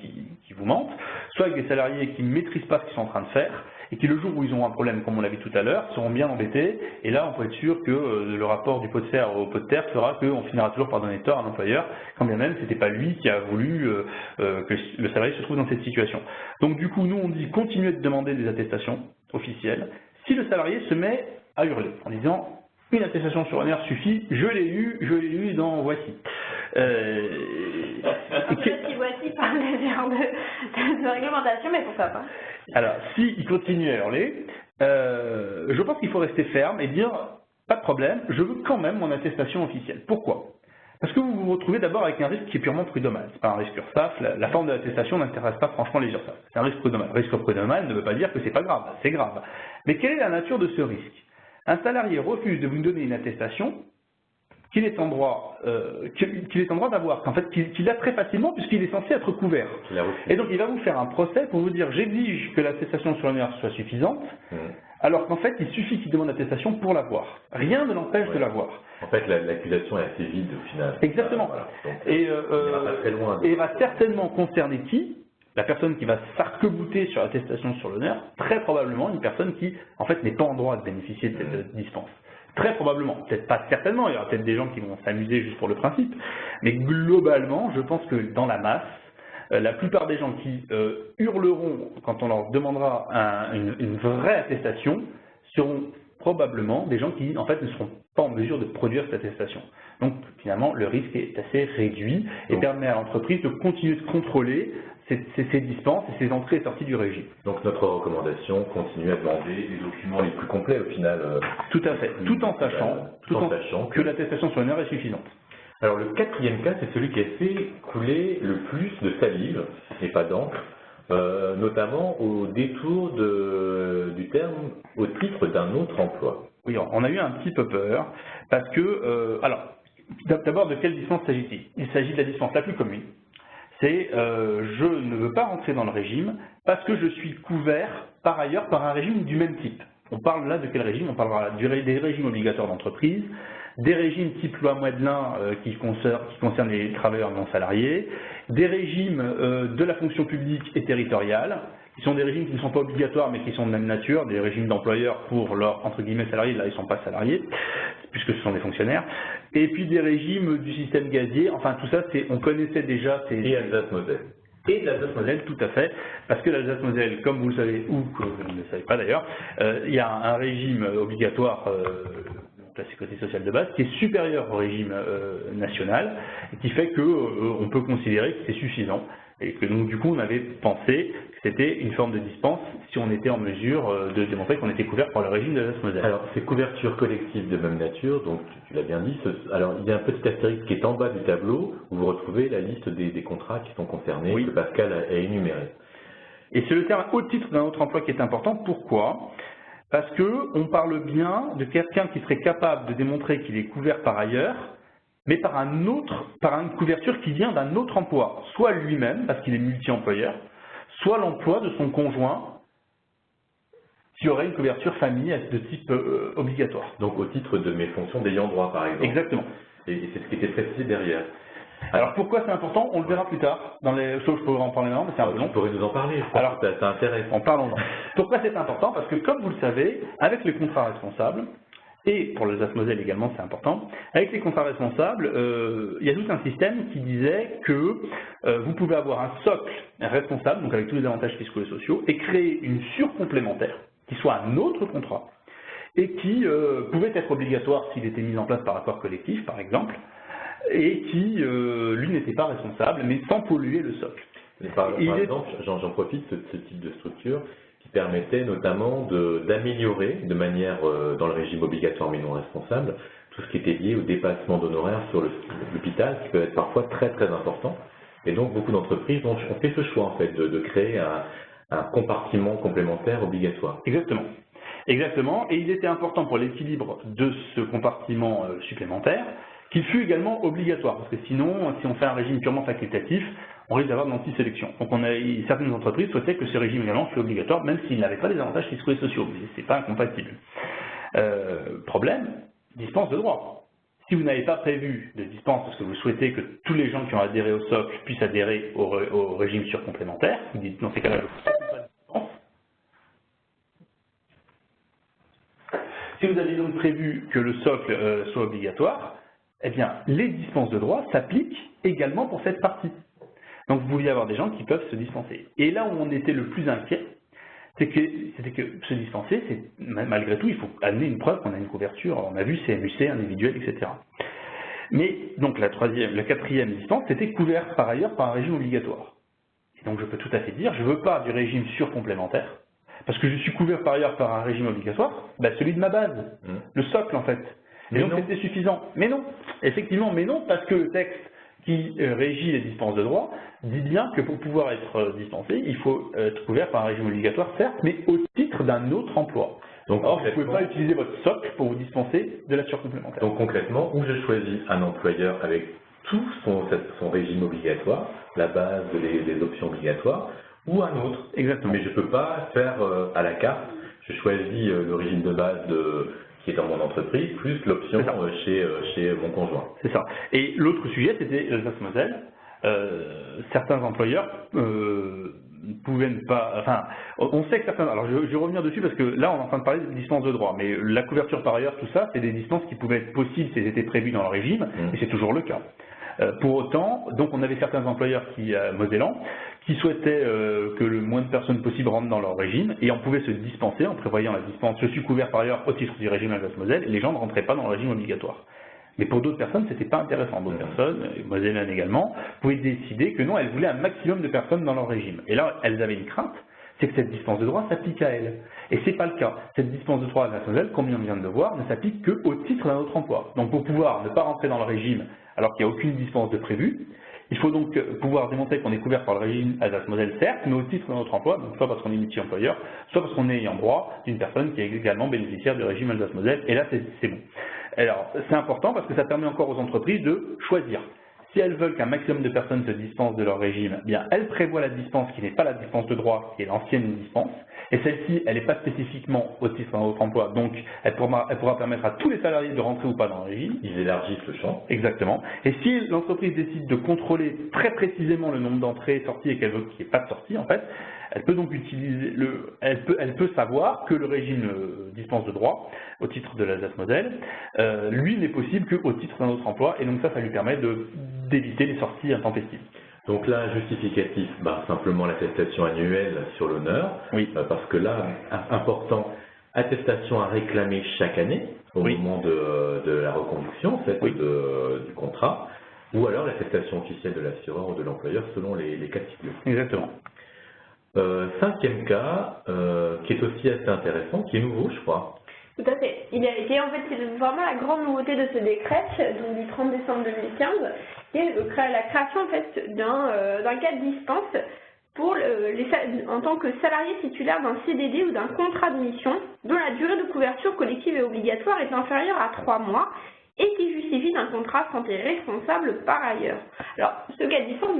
qui vous mentent, soit avec des salariés qui ne maîtrisent pas ce qu'ils sont en train de faire, et qui, le jour où ils ont un problème, comme on l'a vu tout à l'heure, seront bien embêtés. Et là, on peut être sûr que le rapport du pot de fer au pot de terre fera qu'on finira toujours par donner tort à l'employeur, quand bien même ce n'était pas lui qui a voulu que le salarié se trouve dans cette situation. Donc du coup, nous, on dit continuer de demander des attestations officielles si le salarié se met à hurler en disant une attestation sur l'honneur suffit, je l'ai eu dans voici. Voici par les heures de réglementation, mais pourquoi pas? Alors, s'il continue à hurler, je pense qu'il faut rester ferme et dire, pas de problème, je veux quand même mon attestation officielle. Pourquoi? Parce que vous vous retrouvez d'abord avec un risque qui est purement prud'homal. Ce n'est pas un risque URSSAF, la forme de l'attestation n'intéresse pas franchement les URSSAF. C'est un risque prud'homal. Risque prud'homal ne veut pas dire que c'est pas grave, c'est grave. Mais quelle est la nature de ce risque? Un salarié refuse de vous donner une attestation qu'il est en droit d'avoir, qu'en fait qu'il a très facilement puisqu'il est censé être couvert. Et donc il va vous faire un procès pour vous dire j'exige que l'attestation sur l'honneur soit suffisante, alors qu'en fait il suffit qu'il demande l'attestation pour l'avoir. Rien ne l'empêche de l'avoir. En fait l'accusation est assez vide au final. Exactement. Voilà. Donc, et va pas très loin, et va certainement concerner qui? La personne qui va s'arc-bouter sur l'attestation sur l'honneur, très probablement une personne qui en fait n'est pas en droit de bénéficier de cette dispense. Très probablement, peut-être pas certainement, il y aura peut-être des gens qui vont s'amuser juste pour le principe, mais globalement, je pense que dans la masse, la plupart des gens qui hurleront quand on leur demandera une vraie attestation seront probablement des gens qui en fait ne seront pas en mesure de produire cette attestation. Donc finalement, le risque est assez réduit et permet à l'entreprise de continuer de contrôler ces dispenses et ces entrées et sorties du régime. Donc notre recommandation continue à demander les documents les plus complets au final. Tout à fait, tout en sachant que l'attestation sur l'honneur est suffisante. Alors le quatrième cas, c'est celui qui a fait couler le plus de salive, et pas d'encre, notamment au détour du terme au titre d'un autre emploi. Oui, on a eu un petit peu peur, parce que, alors, d'abord de quelle dispense s'agit-il? Il s'agit de la dispense la plus commune. C'est je ne veux pas rentrer dans le régime parce que je suis couvert par ailleurs par un régime du même type. On parle là de quel régime? On parlera des régimes obligatoires d'entreprise, des régimes type loi Moidelin qui concernent les travailleurs non salariés, des régimes de la fonction publique et territoriale, qui sont des régimes qui ne sont pas obligatoires mais qui sont de même nature, des régimes d'employeurs pour leurs entre guillemets salariés, là ils ne sont pas salariés, puisque ce sont des fonctionnaires, et puis des régimes du système gazier, enfin tout ça, on connaissait déjà ces... Et Alsace-Moselle. Et de l'Alsace-Moselle, tout à fait, parce que l'Alsace-Moselle, comme vous le savez, ou que vous ne le savez pas d'ailleurs, il y a un régime obligatoire la sécurité sociale de base qui est supérieur au régime national, et qui fait qu'on peut considérer que c'est suffisant. Et que donc du coup on avait pensé que c'était une forme de dispense si on était en mesure de démontrer qu'on était couvert par le régime de l'Alsace-Moselle. Alors c'est couverture collective de même nature, donc tu l'as bien dit. Alors il y a un petit astérisque qui est en bas du tableau où vous retrouvez la liste des contrats qui sont concernés, que Pascal a énuméré. Et c'est le terme au titre d'un autre emploi qui est important. Pourquoi? Parce qu'on parle bien de quelqu'un qui serait capable de démontrer qu'il est couvert par ailleurs, mais par une couverture qui vient d'un autre emploi, soit lui-même, parce qu'il est multi-employeur, soit l'emploi de son conjoint, qui aurait une couverture famille de type obligatoire. Donc au titre de mes fonctions d'ayant droit, par exemple. Exactement. Et c'est ce qui était précisé derrière. Alors pourquoi c'est important? On le verra plus tard, dans les choses, je pourrais en parler maintenant, mais c'est un peu long. Tu pourrais nous en parler, alors ça intéresse. En parlons-en. Pourquoi c'est important? Parce que comme vous le savez, avec les contrats responsables, et pour l'Alsace-Moselle également, c'est important. Avec les contrats responsables, il y a tout un système qui disait que vous pouvez avoir un socle responsable, donc avec tous les avantages fiscaux et sociaux, et créer une surcomplémentaire, qui soit un autre contrat, et qui pouvait être obligatoire s'il était mis en place par accord collectif, par exemple, et qui, lui, n'était pas responsable, mais sans polluer le socle. Par exemple, j'en profite de ce type de structure, qui permettait notamment d'améliorer de manière, dans le régime obligatoire mais non responsable, tout ce qui était lié au dépassement d'honoraires sur l'hôpital, qui peut être parfois très très important. Et donc beaucoup d'entreprises ont fait ce choix en fait de créer un compartiment complémentaire obligatoire. Exactement. Exactement. Et il était important pour l'équilibre de ce compartiment supplémentaire qu'il fût également obligatoire, parce que sinon, si on fait un régime purement facultatif, on risque d'avoir de l'anti-sélection. Donc certaines entreprises souhaitaient que ce régime également soit obligatoire, même s'il n'avait pas les avantages fiscaux et sociaux, mais ce n'est pas incompatible. Problème, dispense de droit. Si vous n'avez pas prévu de dispense parce que vous souhaitez que tous les gens qui ont adhéré au socle puissent adhérer au régime surcomplémentaire, vous dites dans ces cas-là, je ne pas de dispense. Si vous avez donc prévu que le socle soit obligatoire, eh bien, les dispenses de droit s'appliquent également pour cette partie. Donc, vous vouliez avoir des gens qui peuvent se dispenser. Et là où on était le plus inquiet, c'était que se dispenser, malgré tout, il faut amener une preuve qu'on a une couverture. On a vu CMUC, individuel, etc. Mais donc la quatrième dispense, c'était couvert par ailleurs par un régime obligatoire. Et donc je peux tout à fait dire, je ne veux pas du régime surcomplémentaire, parce que je suis couvert par ailleurs par un régime obligatoire, celui de ma base, le socle en fait. Et donc c'était suffisant. Mais non, effectivement, mais non, parce que le texte qui régit les dispenses de droit dit bien que pour pouvoir être dispensé, il faut être couvert par un régime obligatoire, certes, mais au titre d'un autre emploi. Donc, or, vous ne pouvez pas utiliser votre socle pour vous dispenser de la surcomplémentaire. Donc concrètement, où je choisis un employeur avec tout son régime obligatoire, la base des options obligatoires, ou un autre. Exactement. Mais je ne peux pas faire à la carte, je choisis le régime de base qui est dans mon entreprise, plus l'option chez mon conjoint. C'est ça. Et l'autre sujet, c'était l'Alsace-Moselle. Certains employeurs pouvaient ne pas... Enfin, on sait que certains... Alors, je vais revenir dessus parce que là, on est en train de parler de dispense de droit. Mais la couverture par ailleurs, tout ça, c'est des dispenses qui pouvaient être possibles si elles étaient prévues dans le régime, et c'est toujours le cas. Pour autant, donc on avait certains employeurs mosellans qui souhaitaient que le moins de personnes possible rentrent dans leur régime, et on pouvait se dispenser en prévoyant la dispense « je suis couvert par ailleurs au titre du régime Alsace-Moselle », et les gens ne rentraient pas dans le régime obligatoire. Mais pour d'autres personnes, ce n'était pas intéressant. D'autres personnes, mosellanes également, pouvaient décider que non, elles voulaient un maximum de personnes dans leur régime. Et là, elles avaient une crainte, c'est que cette dispense de droit s'applique à elles. Et ce n'est pas le cas. Cette dispense de droit à Alsace-Moselle, comme on vient de le voir, ne s'applique qu'au titre d'un autre emploi. Donc pour pouvoir ne pas rentrer dans le régime alors qu'il n'y a aucune dispense de prévue, il faut donc pouvoir démontrer qu'on est couvert par le régime Alsace-Moselle, certes, mais au titre de notre emploi, donc soit parce qu'on est multi-employeur, soit parce qu'on est ayant droit d'une personne qui est également bénéficiaire du régime Alsace-Moselle, et là c'est bon. Alors c'est important parce que ça permet encore aux entreprises de choisir. Si elles veulent qu'un maximum de personnes se dispensent de leur régime, eh bien elles prévoient la dispense qui n'est pas la dispense de droit, qui est l'ancienne dispense, et celle-ci, elle n'est pas spécifiquement au titre d'un autre emploi, donc elle pourra permettre à tous les salariés de rentrer ou pas dans le régime. Ils élargissent le champ. Exactement. Et si l'entreprise décide de contrôler très précisément le nombre d'entrées et sorties et qu'elle veut qu'il n'y ait pas de sortie, en fait, elle peut donc utiliser elle peut savoir que le régime dispense de droit, au titre de l'Alsace-Moselle, lui n'est possible qu'au titre d'un autre emploi, et donc ça lui permet d'éviter les sorties intempestives. Donc là, un justificatif, simplement l'attestation annuelle sur l'honneur, parce que là, important, attestation à réclamer chaque année au moment de la reconduction du contrat, ou alors l'attestation officielle de l'assureur ou de l'employeur selon les cas de figure. Exactement. Cinquième cas, qui est aussi assez intéressant, qui est nouveau, je crois. Tout à fait. Il a été, en fait, c'est vraiment la grande nouveauté de ce décret, donc du 30 décembre 2015, qui est la création, en fait, d'un cas de dispense pour en tant que salarié titulaire d'un CDD ou d'un contrat de mission dont la durée de couverture collective et obligatoire est inférieure à 3 mois et qui justifie d'un contrat santé responsable par ailleurs. Alors, ce cas de dispense,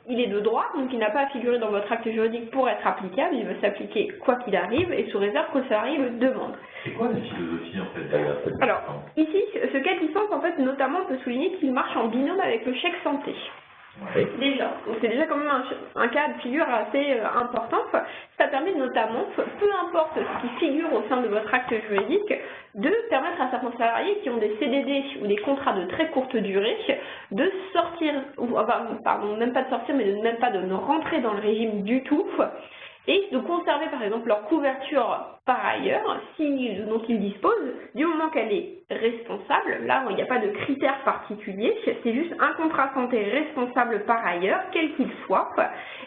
il est de droit, donc il n'a pas à figurer dans votre acte juridique pour être applicable, il va s'appliquer quoi qu'il arrive et sous réserve que le salarié le demande. C'est quoi la philosophie en fait derrière cette Alors, ici, ce cas de dispense, en fait, notamment, on peut souligner qu'il marche en binôme avec le chèque santé. Oui. Déjà, c'est déjà quand même un cas de figure assez important. Ça permet notamment, peu importe ce qui figure au sein de votre acte juridique, de permettre à certains salariés qui ont des CDD ou des contrats de très courte durée de sortir, même pas de sortir, mais même pas de ne rentrer dans le régime du tout, et de conserver par exemple leur couverture par ailleurs, dont ils disposent, du moment qu'elle est responsable. Là, il n'y a pas de critères particuliers, c'est juste un contrat santé responsable par ailleurs, quel qu'il soit,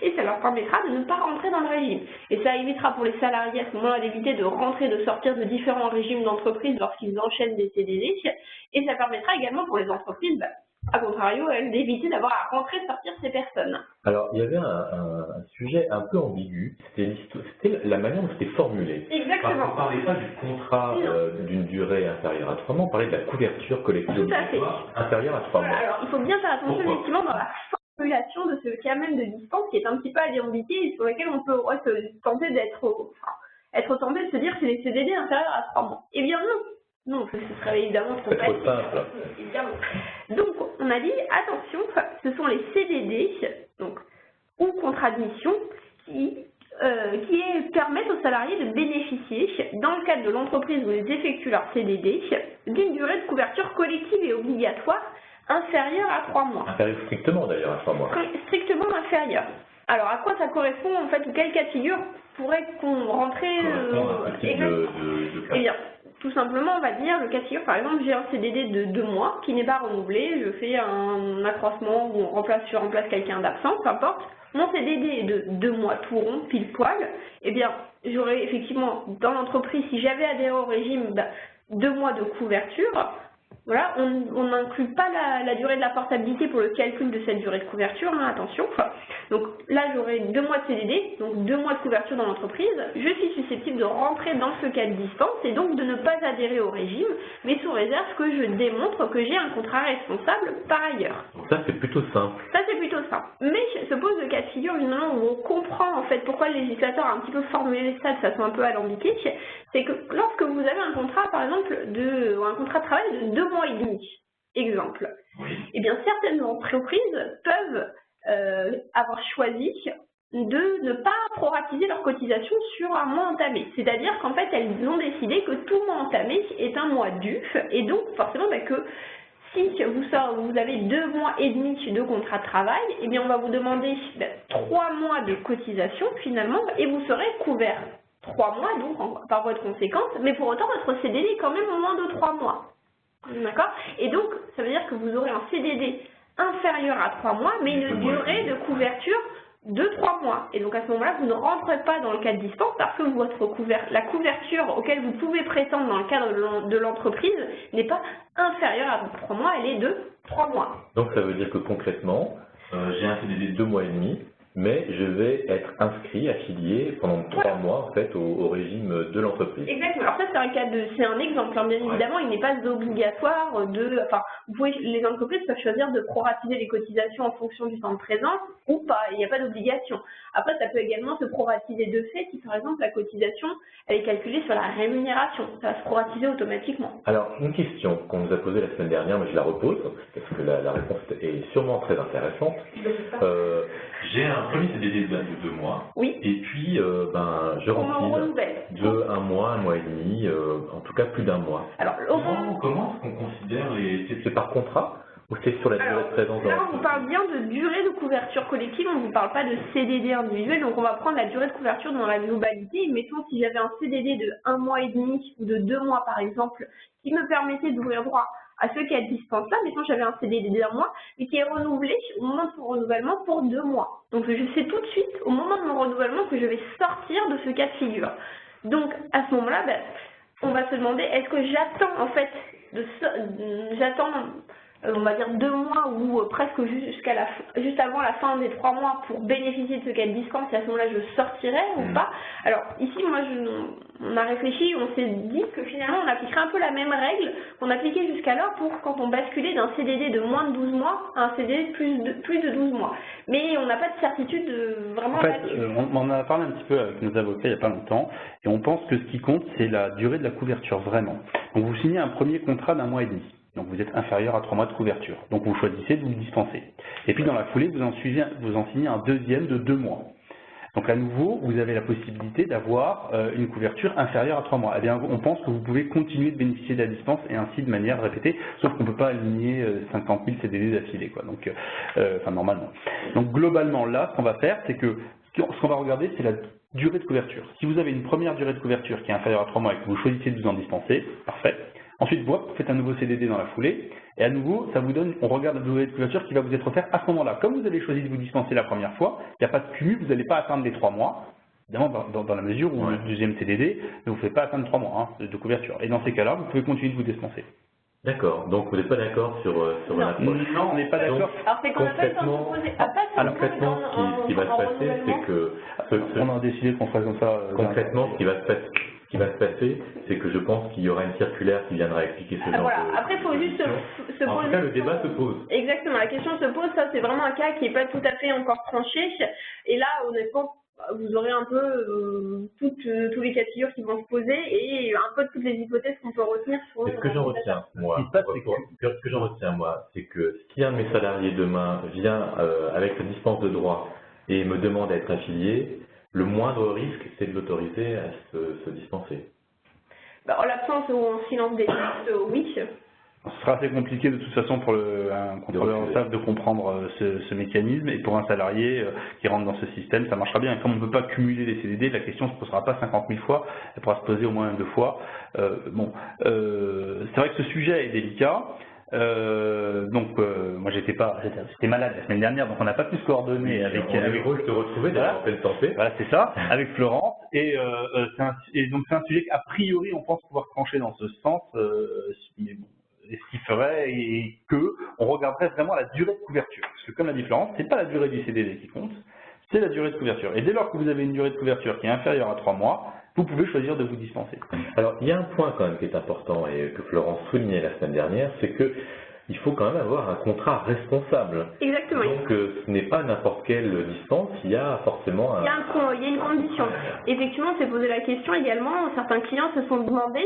et ça leur permettra de ne pas rentrer dans le régime. Et ça évitera pour les salariés à ce moment-là d'éviter de rentrer, de sortir de différents régimes d'entreprise lorsqu'ils enchaînent des CDD, et ça permettra également pour les entreprises, à contrario, d'éviter d'avoir à rentrer et sortir ces personnes. Alors, il y avait un sujet un peu ambigu, c'était la manière dont c'était formulé. Exactement. On ne parlait pas du contrat d'une durée inférieure à 3 mois, on parlait de la couverture collective obligatoire inférieure à 3 mois. Alors, il faut bien faire attention effectivement dans la formulation de ce cas même de dispense qui est un petit peu alambiqué et sur lequel on peut se tenter être tenté de se dire que c'est les CDD inférieurs à 3 mois. Eh bien non. Non, ce serait évidemment trop facile. Évidemment. Donc, on a dit, attention, ce sont les CDD, donc, ou contrats de mission, qui permettent aux salariés de bénéficier, dans le cadre de l'entreprise où ils effectuent leur CDD, d'une durée de couverture collective et obligatoire inférieure à 3 mois. Inférieure strictement d'ailleurs à 3 mois. Strictement inférieure. Alors, à quoi ça correspond, en fait, ou quel cas de figure pourrait qu'on rentrer Eh bien, tout simplement, on va dire, le cas de figure, par exemple, j'ai un CDD de 2 mois qui n'est pas renouvelé, je fais un accroissement ou je remplace quelqu'un d'absent, peu importe. Mon CDD est de 2 mois tout rond, pile poil, eh bien, j'aurais effectivement, dans l'entreprise, si j'avais adhéré au régime, 2 mois de couverture. Voilà, on n'inclut pas la durée de la portabilité pour le calcul de cette durée de couverture, hein, attention. Donc là, j'aurai 2 mois de CDD, donc 2 mois de couverture dans l'entreprise. Je suis susceptible de rentrer dans ce cas de dispense et donc de ne pas adhérer au régime, mais sous réserve que je démontre que j'ai un contrat responsable par ailleurs. Donc ça, c'est plutôt simple. Ça, c'est plutôt simple. Mais se pose le cas de figure, évidemment, où on comprend en fait pourquoi le législateur a un petit peu formulé ça de façon un peu alambiquée, c'est que lorsque vous avez un contrat, par exemple, un contrat de travail de 2 mois et demi, exemple, eh bien certaines entreprises peuvent avoir choisi de ne pas proratiser leur cotisation sur un mois entamé. C'est-à-dire qu'en fait, elles ont décidé que tout mois entamé est un mois DUF, et donc forcément que si vous avez 2 mois et demi de contrat de travail, eh bien on va vous demander 3 mois de cotisation finalement, et vous serez couvert 3 mois donc par voie de conséquence, mais pour autant votre CDD est quand même au moins de 3 mois. D'accord? Et donc ça veut dire que vous aurez un CDD inférieur à 3 mois, mais une durée de couverture de 3 mois. Et donc à ce moment-là, vous ne rentrez pas dans le cas de dispense parce que la couverture auquel vous pouvez prétendre dans le cadre de l'entreprise n'est pas inférieure à 3 mois, elle est de 3 mois. Donc ça veut dire que concrètement, j'ai un CDD de 2 mois et demi, mais je vais être inscrit, affilié pendant 3 mois en fait au régime de l'entreprise. Exactement. Alors ça c'est un exemple. Hein. Bien évidemment, il n'est pas obligatoire les entreprises peuvent choisir de proratiser les cotisations en fonction du temps de présence ou pas. Il n'y a pas d'obligation. Après, ça peut également se proratiser de fait si par exemple la cotisation elle est calculée sur la rémunération. Ça va se proratiser automatiquement. Alors une question qu'on nous a posée la semaine dernière, mais je la repose parce que la réponse est sûrement très intéressante. J'ai un premier CDD de 2 mois, oui. Et puis je remplis de 1 mois, 1 mois et demi, en tout cas plus d'1 mois. Alors, comment est-ce qu'on considère c'est par contrat ou c'est sur la durée de présence? Là, on vous parle bien de durée de couverture collective, on ne vous parle pas de CDD individuel, donc on va prendre la durée de couverture dans la globalité. Et mettons si j'avais un CDD de 1 mois et demi ou de 2 mois par exemple, qui me permettait d'ouvrir droit à ce cas de dispense-là, mettons j'avais un CDD d'1 mois, mais qui est renouvelé au moment de son renouvellement pour 2 mois. Donc je sais tout de suite, au moment de mon renouvellement, que je vais sortir de ce cas de figure. Donc à ce moment-là, on va se demander, est-ce que j'attends en fait, on va dire 2 mois ou presque juste avant la fin des 3 mois pour bénéficier de ce cas de dispense, et à ce moment-là je sortirai ou pas. Alors ici, on a réfléchi, on s'est dit que finalement on appliquerait un peu la même règle qu'on appliquait jusqu'alors pour quand on basculait d'un CDD de moins de 12 mois à un CDD de plus de 12 mois. Mais on n'a pas de certitude vraiment là-dessus. On en a parlé un petit peu avec nos avocats il n'y a pas longtemps, et on pense que ce qui compte, c'est la durée de la couverture, vraiment. Donc vous signez un premier contrat d'1 mois et demi. Donc vous êtes inférieur à 3 mois de couverture. Donc vous choisissez de vous dispenser. Et puis dans la foulée, vous en signez un deuxième de 2 mois. Donc à nouveau, vous avez la possibilité d'avoir une couverture inférieure à 3 mois. Eh bien, on pense que vous pouvez continuer de bénéficier de la dispense et ainsi de manière répétée, sauf qu'on ne peut pas aligner 50 000 CDD d'affilée, quoi. Donc, normalement. Donc globalement, là, ce qu'on va faire, c'est que ce qu'on va regarder, c'est la durée de couverture. Si vous avez une première durée de couverture qui est inférieure à 3 mois et que vous choisissez de vous en dispenser, parfait. Ensuite, vous faites un nouveau CDD dans la foulée, et à nouveau, ça vous donne, on regarde la durée de couverture qui va vous être offerte à ce moment-là. Comme vous avez choisi de vous dispenser la première fois, il n'y a pas de cumul, vous n'allez pas atteindre les 3 mois, évidemment dans la mesure où le deuxième CDD ne vous fait pas atteindre 3 mois de couverture. Et dans ces cas-là, vous pouvez continuer de vous dispenser. D'accord, donc vous n'êtes pas d'accord sur mon approche? Non, on n'est pas d'accord. Alors c'est qu'on appelle ça concrètement, ce qui va se passer, c'est que... On a décidé qu'on ferait comme ça. Concrètement, ce qui va se passer, c'est que je pense qu'il y aura une circulaire qui viendra expliquer ce genre de... Après, il faut juste se poser... En tout cas, le débat se pose. Exactement, la question se pose, ça c'est vraiment un cas qui n'est pas tout à fait encore tranché. Et là, honnêtement, vous aurez un peu tous les cas de figure qui vont se poser et un peu toutes les hypothèses qu'on peut retenir. Ce que j'en retiens, moi, c'est que si un de mes salariés demain vient avec sa dispense de droit et me demande d'être affilié, le moindre risque, c'est de l'autoriser à se dispenser. En l'absence ou en silence des listes, oui. Ce sera assez compliqué de toute façon pour un contrôleur en staff de comprendre ce mécanisme, et pour un salarié qui rentre dans ce système, ça marchera bien. Et comme on ne peut pas cumuler les CDD, la question ne se posera pas 50 000 fois, elle pourra se poser au moins 2 fois. C'est vrai que ce sujet est délicat. Moi j'étais malade la semaine dernière, donc on n'a pas pu se coordonner avec heureux de te retrouver, d'avoir fait le temps fait. Voilà, c'est ça, avec Florence, et donc c'est un sujet qu'a priori on pense pouvoir trancher dans ce sens, mais bon, ce qui ferait et que on regarderait vraiment la durée de couverture, parce que comme l'a dit Florence, c'est pas la durée du CDD qui compte, c'est la durée de couverture. Et dès lors que vous avez une durée de couverture qui est inférieure à 3 mois, vous pouvez choisir de vous dispenser. Alors, il y a un point quand même qui est important et que Florence soulignait la semaine dernière, c'est que il faut quand même avoir un contrat responsable. Exactement. Donc, ce n'est pas n'importe quelle dispense, il y a forcément un... Il y a une condition. Effectivement, on s'est posé la question également, certains clients se sont demandé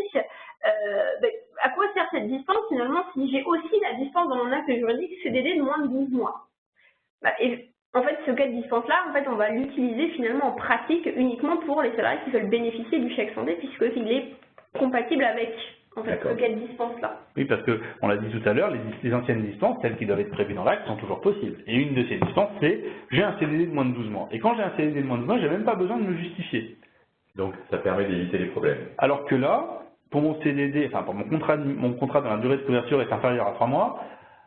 à quoi sert cette dispense finalement si j'ai aussi la dispense dans mon acte juridique CDD de moins de 12 mois. En fait, ce cas de dispense-là, on va l'utiliser finalement en pratique uniquement pour les salariés qui veulent bénéficier du chèque santé, puisqu'il est compatible avec ce cas de dispense-là. Oui, parce que on l'a dit tout à l'heure, les anciennes dispenses, celles qui doivent être prévues dans l'acte, sont toujours possibles. Et une de ces dispenses, c'est j'ai un CDD de moins de 12 mois. Et quand j'ai un CDD de moins de 12 mois, j'ai même pas besoin de me justifier. Donc, ça permet d'éviter les problèmes. Alors que là, pour mon CDD, pour mon contrat dans la durée de couverture est inférieur à 3 mois,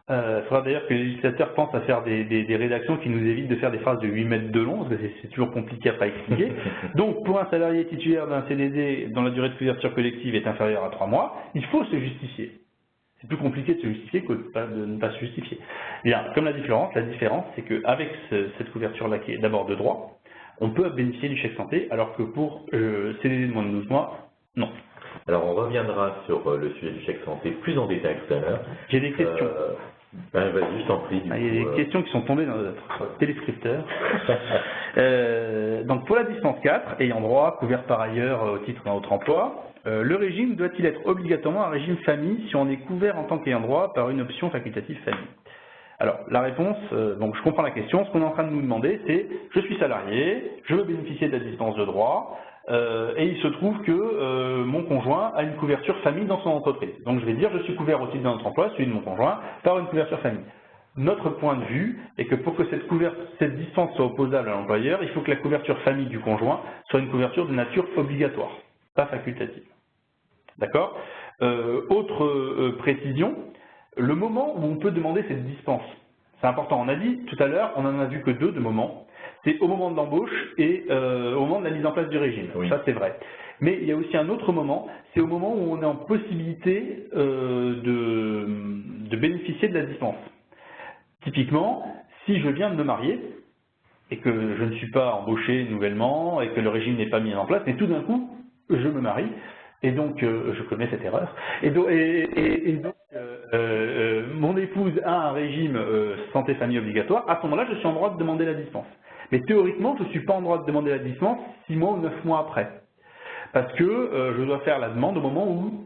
il faudra d'ailleurs que les législateurs pensent à faire des rédactions qui nous évitent de faire des phrases de 8 mètres de long, parce que c'est toujours compliqué après à expliquer. Donc, pour un salarié titulaire d'un CDD dont la durée de couverture collective est inférieure à 3 mois, il faut se justifier. C'est plus compliqué de se justifier que de ne pas se justifier. Bien, comme l'a dit Florence, la différence, c'est qu'avec cette couverture-là qui est d'abord de droit, on peut bénéficier du chèque santé, alors que pour CDD de moins de 12 mois, non. Alors, on reviendra sur le sujet du chèque santé plus en détail tout à l'heure. J'ai des questions. Vas-y, je t'en prie. Il y a des questions qui sont tombées dans notre téléscripteur. Donc, pour la dispense 4, ayant droit, couvert par ailleurs au titre d'un autre emploi, le régime doit-il être obligatoirement un régime famille si on est couvert en tant qu'ayant droit par une option facultative famille? Alors, la réponse, donc je comprends la question, ce qu'on est en train de nous demander, c'est je suis salarié, je veux bénéficier de la dispense de droit, et il se trouve que mon conjoint a une couverture famille dans son entreprise. Donc je vais dire je suis couvert au titre de notre emploi, celui de mon conjoint, par une couverture famille. Notre point de vue est que pour que cette dispense soit opposable à l'employeur, il faut que la couverture famille du conjoint soit une couverture de nature obligatoire, pas facultative. D'accord? Autre précision, le moment où on peut demander cette dispense, c'est important. On a dit tout à l'heure, on n'en a vu que 2 de moments. C'est au moment de l'embauche et au moment de la mise en place du régime. Oui. Ça, c'est vrai. Mais il y a aussi un autre moment, c'est au moment où on est en possibilité de bénéficier de la dispense. Typiquement, si je viens de me marier et que je ne suis pas embauché nouvellement et que le régime n'est pas mis en place, mais tout d'un coup, je me marie, et donc je commets cette erreur, et donc mon épouse a un régime santé-famille obligatoire, à ce moment-là, je suis en droit de demander la dispense. Mais théoriquement, je ne suis pas en droit de demander la dispense 6 mois ou 9 mois après. Parce que je dois faire la demande au moment où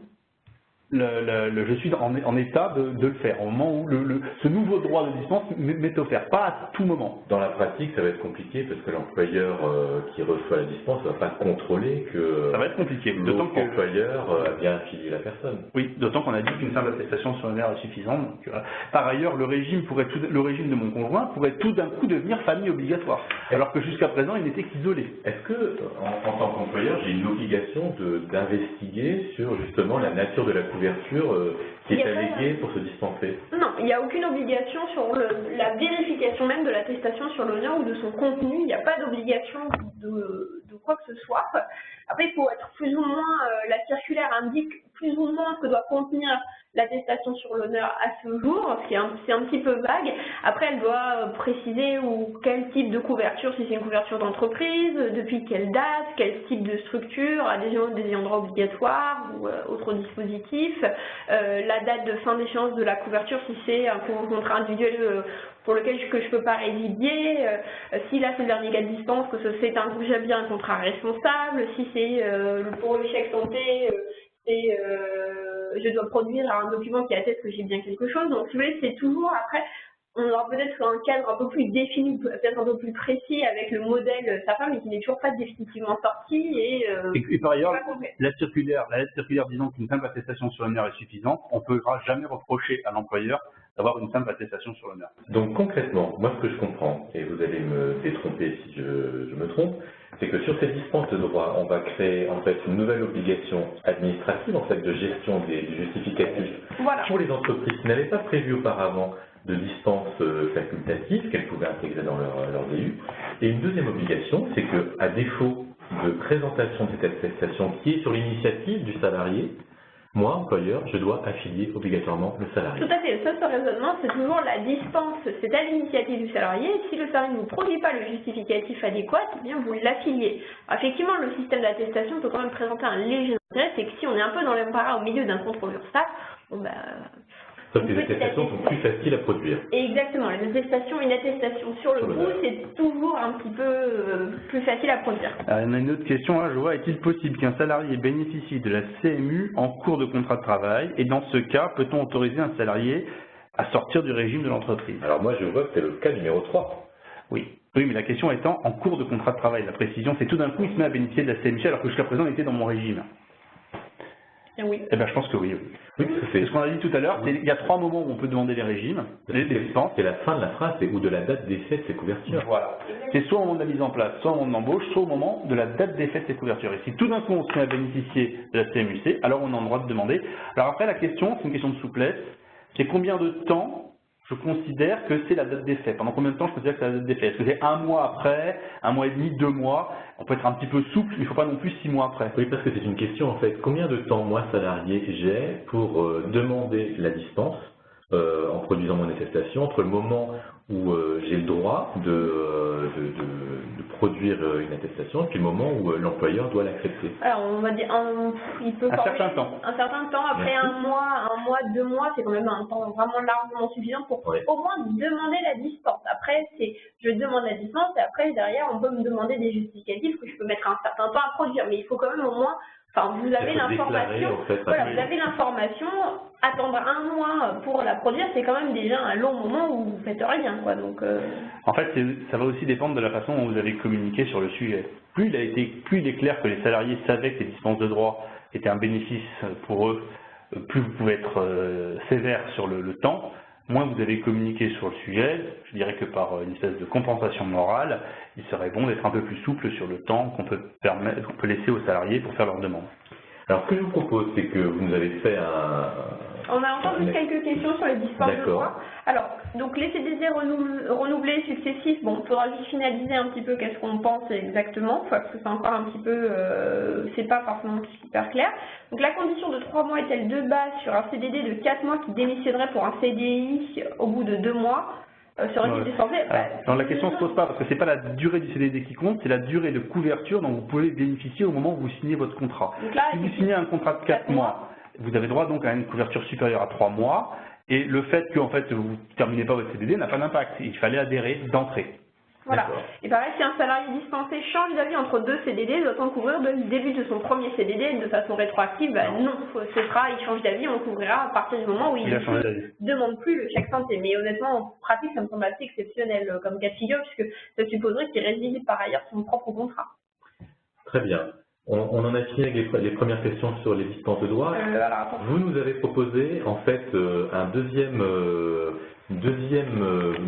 je suis en état de le faire, au moment où ce nouveau droit de dispense m'est offert, pas à tout moment. Dans la pratique, ça va être compliqué parce que l'employeur qui reçoit la dispense ne va pas contrôler que ça va être compliqué. L'employeur a bien affilié la personne. Oui, d'autant qu'on a dit qu'une simple attestation sur l'honneur est suffisante. Donc, par ailleurs, le régime de mon conjoint pourrait tout d'un coup devenir famille obligatoire, alors que jusqu'à présent, il n'était qu'isolé. Est-ce que, en tant qu'employeur, j'ai une obligation d'investiguer sur justement la nature de la couverture qui est alléguée pour se dispenser? Non, il n'y a aucune obligation sur la vérification même de l'attestation sur l'honneur ou de son contenu. Il n'y a pas d'obligation de quoi que ce soit. Après, il faut être plus ou moins, la circulaire indique plus ou moins ce que doit contenir l'attestation sur l'honneur à ce jour, c'est un petit peu vague. Après, elle doit préciser quel type de couverture, si c'est une couverture d'entreprise, depuis quelle date, quel type de structure, adhésion des ayants droit obligatoires ou autre dispositif, la date de fin d'échéance de la couverture, si c'est un contrat individuel pour lequel je ne peux pas résilier, si là c'est le dernier cas de dispense, que c'est déjà bien un contrat responsable, si c'est pour le chèque santé, je dois produire un document qui atteste que j'ai bien quelque chose. Donc, si vous voulez, c'est toujours après on aura peut-être un cadre un peu plus défini, peut-être un peu plus précis avec le modèle SAFA, mais qui n'est toujours pas définitivement sorti. Et par ailleurs, la lettre circulaire disant qu'une simple attestation sur l'honneur est suffisante, on ne pourra jamais reprocher à l'employeur d'avoir une simple attestation sur l'honneur. Donc concrètement, moi ce que je comprends, et vous allez me détromper si je me trompe, c'est que sur cette dispense de droit, on va créer en fait une nouvelle obligation administrative en fait de gestion des justificatifs pour les entreprises qui n'avaient pas prévu auparavant de dispense facultative qu'elles pouvaient intégrer dans leur DU. Et une deuxième obligation, c'est que à défaut de présentation de cette attestation qui est sur l'initiative du salarié, moi, employeur, je dois affilier obligatoirement le salarié. Tout à fait. Le seul raisonnement, c'est toujours la dispense, c'est à l'initiative du salarié. Si le salarié ne vous produit pas le justificatif adéquat, eh bien vous l'affiliez. Effectivement, le système d'attestation peut quand même présenter un léger intérêt, c'est que si on est un peu dans l'embarras au milieu d'un contrôle URSSAF, sauf que les attestations sont plus faciles à produire. Exactement. Une attestation sur le coup, c'est toujours un petit peu plus facile à produire. Alors, il y en a une autre question, je vois, est-il possible qu'un salarié bénéficie de la CMU en cours de contrat de travail? Et dans ce cas, peut-on autoriser un salarié à sortir du régime de l'entreprise? Alors moi, je vois que c'est le cas numéro 3. Oui, mais la question étant en cours de contrat de travail. La précision, c'est tout d'un coup, il se met à bénéficier de la CMU alors que jusqu'à présent, il était dans mon régime. Oui. Eh bien, je pense que oui. C'est ce qu'on a dit tout à l'heure, il y a 3 moments où on peut demander les régimes, les dispenses. C'est la fin de la phrase, c'est ou de la date d'effet de ces couvertures. Voilà. C'est soit au moment de la mise en place, soit au moment de l'embauche, soit au moment de la date d'effet de ces couvertures. Et si tout d'un coup on se met à bénéficier de la CMU-C, alors on a le droit de demander. Alors après, la question, c'est une question de souplesse, c'est combien de temps je considère que c'est la date d'effet. Pendant combien de temps je considère que c'est la date d'effet? Est-ce que c'est 1 mois après, 1 mois et demi, 2 mois? On peut être un petit peu souple, mais il ne faut pas non plus 6 mois après. Oui, parce que c'est une question en fait. Combien de temps, moi, salarié, j'ai pour demander la dispense en produisant mon attestation entre le moment où j'ai le droit de produire une attestation et puis le moment où l'employeur doit l'accepter? Alors, on va dire, il peut un certain temps. Un certain temps, après Merci. 1 mois, 2 mois, c'est quand même un temps vraiment largement suffisant pour au moins demander la dispense. Après, je demande la dispense et après, derrière, on peut me demander des justificatifs que je peux mettre un certain temps à produire. Mais il faut quand même au moins, vous avez l'information, en fait, vous avez l'information, attendre 1 mois pour la produire, c'est quand même déjà un long moment où vous faites rien, quoi. Donc, En fait, ça va aussi dépendre de la façon dont vous avez communiqué sur le sujet. Plus il est clair que les salariés savaient que les dispenses de droit étaient un bénéfice pour eux, plus vous pouvez être sévère sur le temps, moins vous avez communiqué sur le sujet. Je dirais que par une espèce de compensation morale, il serait bon d'être un peu plus souple sur le temps qu'on peut laisser aux salariés pour faire leurs demandes. Alors, ce que je vous propose, c'est que vous nous avez fait on a entendu quelques questions sur les dispenses de droit. Alors, donc les CDD renouvelés successifs, il faudra juste finaliser un petit peu qu'est-ce qu'on pense exactement, parce que c'est encore un petit peu, c'est pas forcément super clair. Donc la condition de 3 mois est-elle de base sur un CDD de 4 mois qui démissionnerait pour un CDI au bout de 2 mois? Serait-il dispensé? Non, la question ne se pose pas, parce que ce n'est pas la durée du CDD qui compte, c'est la durée de couverture dont vous pouvez bénéficier au moment où vous signez votre contrat. Là, si vous signez un contrat de 4 mois, vous avez droit donc à une couverture supérieure à 3 mois, et le fait que vous ne terminez pas votre CDD n'a pas d'impact. Il fallait adhérer d'entrée. Voilà. Et pareil, si un salarié dispensé change d'avis entre 2 CDD, doit-on couvrir dès le début de son premier CDD de façon rétroactive? Non, il change d'avis, on le couvrira à partir du moment où il ne demande plus le chèque santé. Mais honnêtement, en pratique, ça me semble assez exceptionnel comme cas de figure, puisque ça supposerait qu'il résilie par ailleurs son propre contrat. Très bien. On en a fini avec les premières questions sur les dispenses de droit. Vous nous avez proposé en fait un deuxième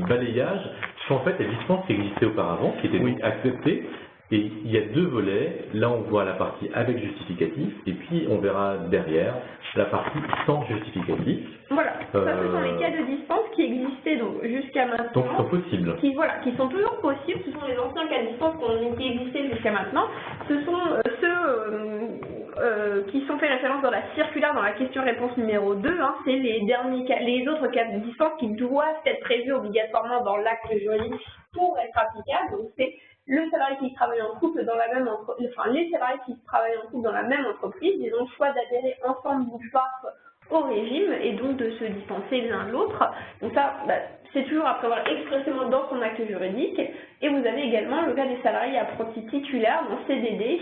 balayage sur en fait les dispenses qui existaient auparavant, qui étaient donc acceptées. Et il y a 2 volets. Là, on voit la partie avec justificatif, et puis on verra derrière la partie sans justificatif. Voilà, ça ce sont les cas de dispense qui existaient jusqu'à maintenant. Donc, sont possibles. Qui sont toujours possibles. Ce sont les anciens cas de dispense qui existaient jusqu'à maintenant. Ce sont ceux qui sont fait référence dans la circulaire, dans la question-réponse numéro 2. C'est les autres cas de dispense qui doivent être prévus obligatoirement dans l'acte juridique pour être applicables. Donc, c'est le salarié qui travaille en couple dans la même entreprise, les salariés qui travaillent en couple dans la même entreprise, ils ont le choix d'adhérer ensemble ou pas au régime et donc de se dispenser l'un l'autre. Donc ça, c'est toujours à prévoir expressément dans son acte juridique. Et vous avez également le cas des salariés apprentis titulaires en CDD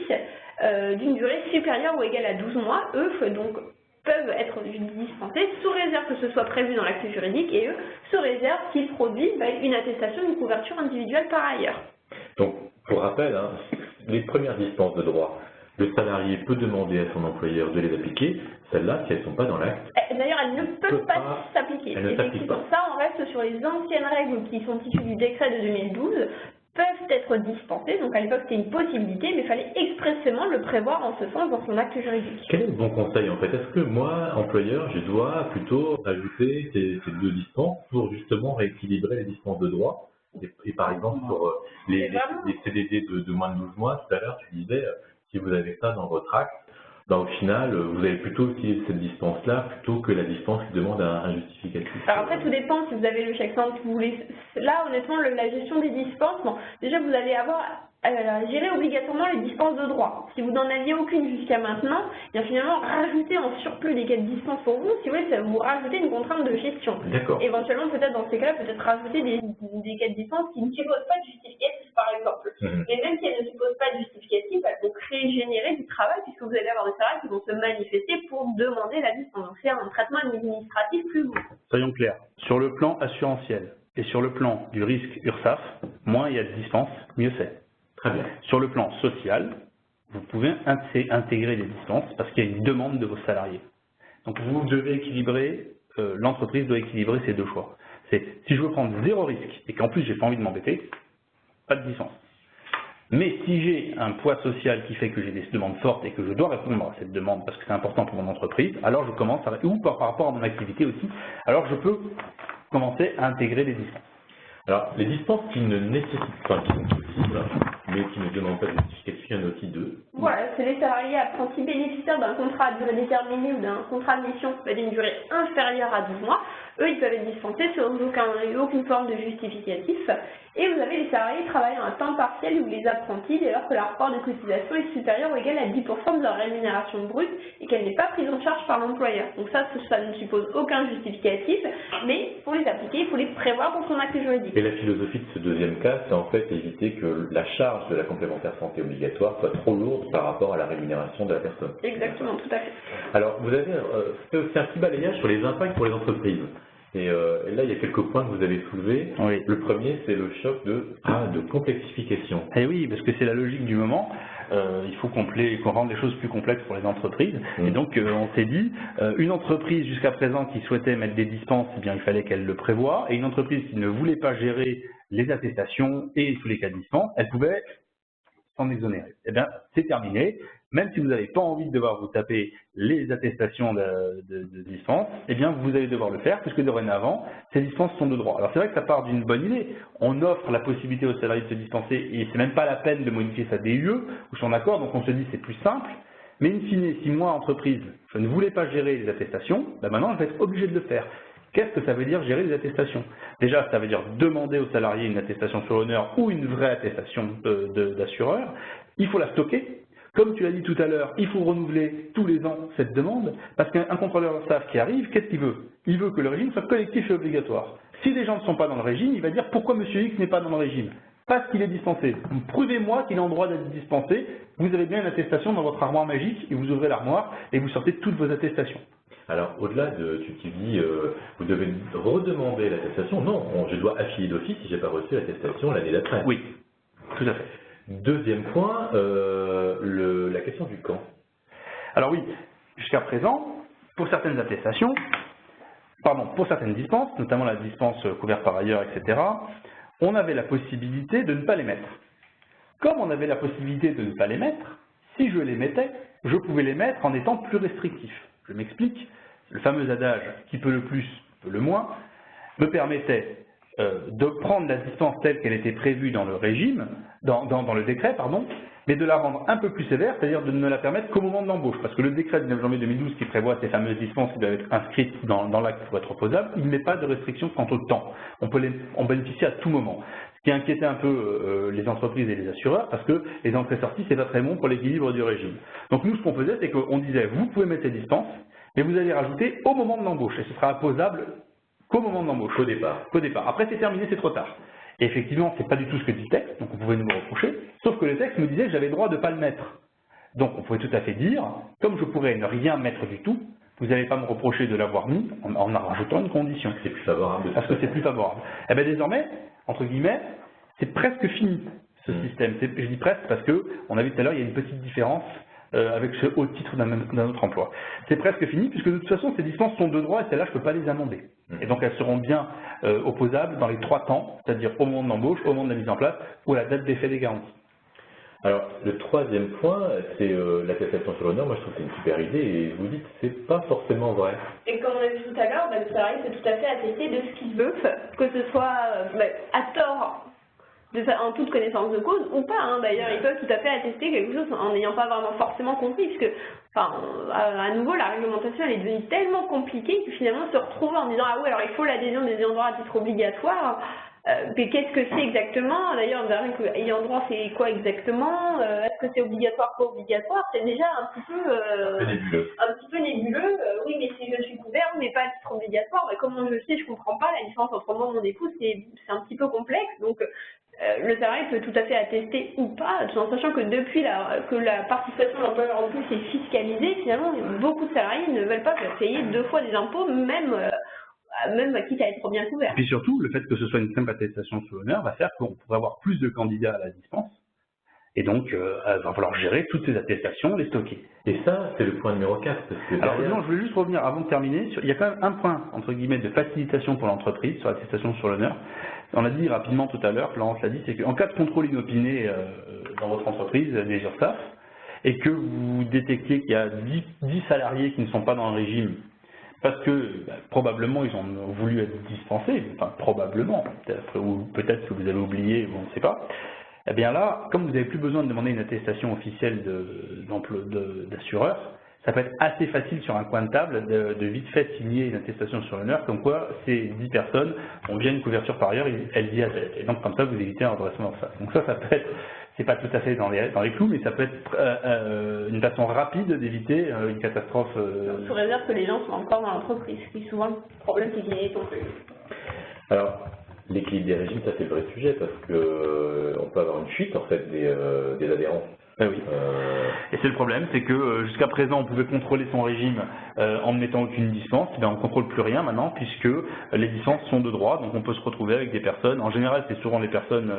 d'une durée supérieure ou égale à 12 mois. Eux, donc, peuvent être dispensés sous réserve que ce soit prévu dans l'acte juridique et eux, sous réserve qu'ils produisent une attestation d'une couverture individuelle par ailleurs. Donc, pour rappel, hein, les premières dispenses de droit, le salarié peut demander à son employeur de les appliquer. Celles-là, si elles ne sont pas dans l'acte, d'ailleurs, elles ne peuvent pas s'appliquer. Elles ne s'appliquent pas. Ça, on reste sur les anciennes règles qui sont issues du décret de 2012, peuvent être dispensées. Donc à l'époque, c'était une possibilité, mais il fallait expressément le prévoir en ce sens dans son acte juridique. Quel est le bon conseil en fait? Est-ce que moi, employeur, je dois plutôt ajouter ces deux dispenses pour justement rééquilibrer les dispenses de droit? Et par exemple, pour les CDD de moins de 12 mois, tout à l'heure, tu disais, si vous avez ça dans votre acte, au final, vous allez plutôt utiliser cette dispense-là plutôt que la dispense qui demande un justificatif. Alors après, tout dépend si vous avez le chèque simple, si vous voulez. Là, honnêtement, la gestion des dispenses, bon, déjà, vous allez avoir gérer obligatoirement les dispenses de droit. Si vous n'en aviez aucune jusqu'à maintenant, bien finalement, rajouter en surplus des cas de dispenses pour vous, si vous voulez, ça vous rajoutez une contrainte de gestion. D'accord. Éventuellement, peut-être dans ces cas-là, peut-être rajouter des cas de dispenses qui ne supposent pas de justificatif, par exemple. Et même si elles ne supposent pas de justificatif, elles vont générer du travail, puisque vous allez avoir des salariés qui vont se manifester pour demander la dispense. Donc c'est un traitement administratif plus lourd. Soyons clairs, sur le plan assurantiel et sur le plan du risque URSSAF, moins il y a de dispenses, mieux c'est. Très bien. Sur le plan social, vous pouvez intégrer des dispenses parce qu'il y a une demande de vos salariés. Donc vous devez équilibrer, l'entreprise doit équilibrer ces deux choix. C'est si je veux prendre zéro risque et qu'en plus j'ai pas envie de m'embêter, pas de dispense. Mais si j'ai un poids social qui fait que j'ai des demandes fortes et que je dois répondre à cette demande parce que c'est important pour mon entreprise, alors je commence à, ou par rapport à mon activité aussi, alors je peux commencer à intégrer des dispenses. Alors, les dispenses qui ne nécessitent pas, qui sont possibles, mais qui ne demandent pas de justificatif, il y en a aussi deux. Voilà, c'est les salariés apprentis bénéficiaires d'un contrat à durée déterminée ou d'un contrat de mission d'une durée inférieure à 12 mois. Eux, ils peuvent être dispensés sans aucune forme de justificatif. Et vous avez les salariés travaillant à temps partiel ou les apprentis dès lors que leur rapport de cotisation est supérieur ou égal à 10% de leur rémunération brute et qu'elle n'est pas prise en charge par l'employeur. Donc ça ne suppose aucun justificatif, mais il faut les appliquer, il faut les prévoir pour son acte juridique. Et la philosophie de ce deuxième cas, c'est en fait éviter que la charge de la complémentaire santé obligatoire soit trop lourde par rapport à la rémunération de la personne. Exactement, tout à fait. Alors, vous avez fait aussi un petit balayage sur les impacts pour les entreprises. Et là, il y a quelques points que vous avez soulevés. Oui. Le premier, c'est le choc de complexification. Et oui, parce que c'est la logique du moment. Il faut qu'on rende les choses plus complexes pour les entreprises. Et donc, on s'est dit, une entreprise jusqu'à présent qui souhaitait mettre des dispenses, eh bien, il fallait qu'elle le prévoie. Et une entreprise qui ne voulait pas gérer les attestations et tous les cas de dispense, elle pouvait s'en exonérer. Eh bien, c'est terminé. Même si vous n'avez pas envie de devoir vous taper les attestations de dispense, eh bien, vous allez devoir le faire, puisque dorénavant, ces dispenses sont de droit. Alors, c'est vrai que ça part d'une bonne idée. On offre la possibilité aux salariés de se dispenser, et c'est même pas la peine de modifier sa DUE, ou son accord, donc on se dit c'est plus simple. Mais in fine, si moi, entreprise, je ne voulais pas gérer les attestations, ben maintenant, je vais être obligé de le faire. Qu'est-ce que ça veut dire gérer les attestations? Déjà, ça veut dire demander aux salariés une attestation sur l'honneur ou une vraie attestation d'assureur. Il faut la stocker. Comme tu l'as dit tout à l'heure, il faut renouveler tous les ans cette demande, parce qu'un contrôleur staff qui arrive, qu'est-ce qu'il veut? Il veut que le régime soit collectif et obligatoire. Si les gens ne sont pas dans le régime, il va dire pourquoi monsieur X n'est pas dans le régime? Parce qu'il est dispensé. Prouvez-moi qu'il est en droit d'être dispensé. Vous avez bien une attestation dans votre armoire magique, et vous ouvrez l'armoire et vous sortez toutes vos attestations. Alors, au-delà de, tu dis, vous devez redemander l'attestation. Non, je dois affilier d'office si je n'ai pas reçu l'attestation l'année d'après. Oui, tout à fait. Deuxième point, la question du quand. Alors oui, jusqu'à présent, pour certaines attestations, pour certaines dispenses, notamment la dispense couverte par ailleurs, etc., on avait la possibilité de ne pas les mettre. Comme on avait la possibilité de ne pas les mettre, si je les mettais, je pouvais les mettre en étant plus restrictif. Je m'explique, le fameux adage qui peut le plus, peut le moins, me permettait de prendre la dispense telle qu'elle était prévue dans le régime, dans le décret, pardon, mais de la rendre un peu plus sévère, c'est-à-dire de ne la permettre qu'au moment de l'embauche. Parce que le décret du 9 janvier 2012 qui prévoit ces fameuses dispenses qui doivent être inscrites dans l'acte pour être opposable, il ne met pas de restriction quant au temps. On peut en bénéficier à tout moment. Ce qui inquiétait un peu les entreprises et les assureurs, parce que les entrées-sorties, c'est pas très bon pour l'équilibre du régime. Donc nous, ce qu'on faisait, c'est qu'on disait, vous pouvez mettre ces dispenses, mais vous allez rajouter au moment de l'embauche, et ce sera opposable qu'au moment de l'embauche. Qu'au départ. Qu'au départ. Après, c'est terminé, c'est trop tard. Et effectivement, c'est pas du tout ce que dit le texte, donc on pouvait nous le reprocher, sauf que le texte nous disait que j'avais le droit de ne pas le mettre. Donc on pouvait tout à fait dire, comme je pourrais ne rien mettre du tout, vous n'allez pas me reprocher de l'avoir mis en rajoutant une condition. C'est plus favorable. Parce que c'est plus favorable. Et bien désormais, entre guillemets, c'est presque fini ce système. Je dis presque parce que, on a vu tout à l'heure, il y a une petite différence avec ce haut titre d'un autre emploi. C'est presque fini puisque de toute façon, ces dispenses sont de droit et celles-là, je ne peux pas les amender. Et donc elles seront bien opposables dans les 3 temps, c'est-à-dire au moment de l'embauche, au moment de la mise en place ou à la date d'effet des garanties. Alors, le troisième point, c'est l'attestation sur l'honneur. Moi, je trouve que c'est une super idée et vous dites que c'est pas forcément vrai. Et comme on a vu tout à l'heure, le salarié peut tout à fait attester de ce qu'il veut, que ce soit à tort, en toute connaissance de cause, ou pas. D'ailleurs, ils peuvent tout à fait attester quelque chose en n'ayant pas vraiment forcément compris, puisque, à nouveau, la réglementation, elle est devenue tellement compliquée que finalement, se retrouver en disant « Ah oui, alors il faut l'adhésion des ayants droit à titre obligatoire », mais qu'est-ce que c'est exactement? D'ailleurs, vous verrez que ayant droit, c'est quoi exactement? Est-ce que c'est obligatoire, pas obligatoire? C'est déjà un petit peu nébuleux. Oui, mais si je suis couvert, mais pas à titre obligatoire, comment je sais? Je comprends pas la différence entre moi et mon époux, c'est un petit peu complexe. Donc, le salarié peut tout à fait attester ou pas, tout en sachant que depuis que la participation de l'employeur en plus est fiscalisée, finalement, beaucoup de salariés ne veulent pas payer 2 fois des impôts, même quitte à être bien couvert. Et puis surtout, le fait que ce soit une simple attestation sur l'honneur va faire qu'on pourrait avoir plus de candidats à la dispense. Et donc, il va falloir gérer toutes ces attestations, les stocker. Et ça, c'est le point numéro 4. Parce que alors non, je voulais juste revenir, avant de terminer, il y a quand même un point, entre guillemets, de facilitation pour l'entreprise sur l'attestation sur l'honneur. On l'a dit rapidement tout à l'heure, Florence l'a dit, c'est qu'en cas de contrôle inopiné dans votre entreprise, des URSSAF, et que vous détectez qu'il y a 10 salariés qui ne sont pas dans le régime, parce que probablement ils ont voulu être dispensés, enfin probablement, ou peut-être que vous avez oublié, on ne sait pas, eh bien là, comme vous n'avez plus besoin de demander une attestation officielle d'assureur, ça peut être assez facile sur un coin de table de vite fait signer une attestation sur l'honneur, comme quoi ces 10 personnes ont bien une couverture par ailleurs, elles y attestent. Et donc comme ça, vous évitez un redressement en face. Donc ça peut être, c'est pas tout à fait dans les clous, mais ça peut être une façon rapide d'éviter une catastrophe. Sous réserve que les gens soient encore dans l'entreprise, ce qui est souvent le problème, c'est qu'ils n'y sont plus. Alors, l'équilibre des régimes, ça c'est le vrai sujet, parce que on peut avoir une fuite en fait des adhérents. Ah oui. Et c'est le problème, c'est que jusqu'à présent on pouvait contrôler son régime en ne mettant aucune dispense, mais on ne contrôle plus rien maintenant puisque les dispenses sont de droit, donc on peut se retrouver avec des personnes, en général c'est souvent les personnes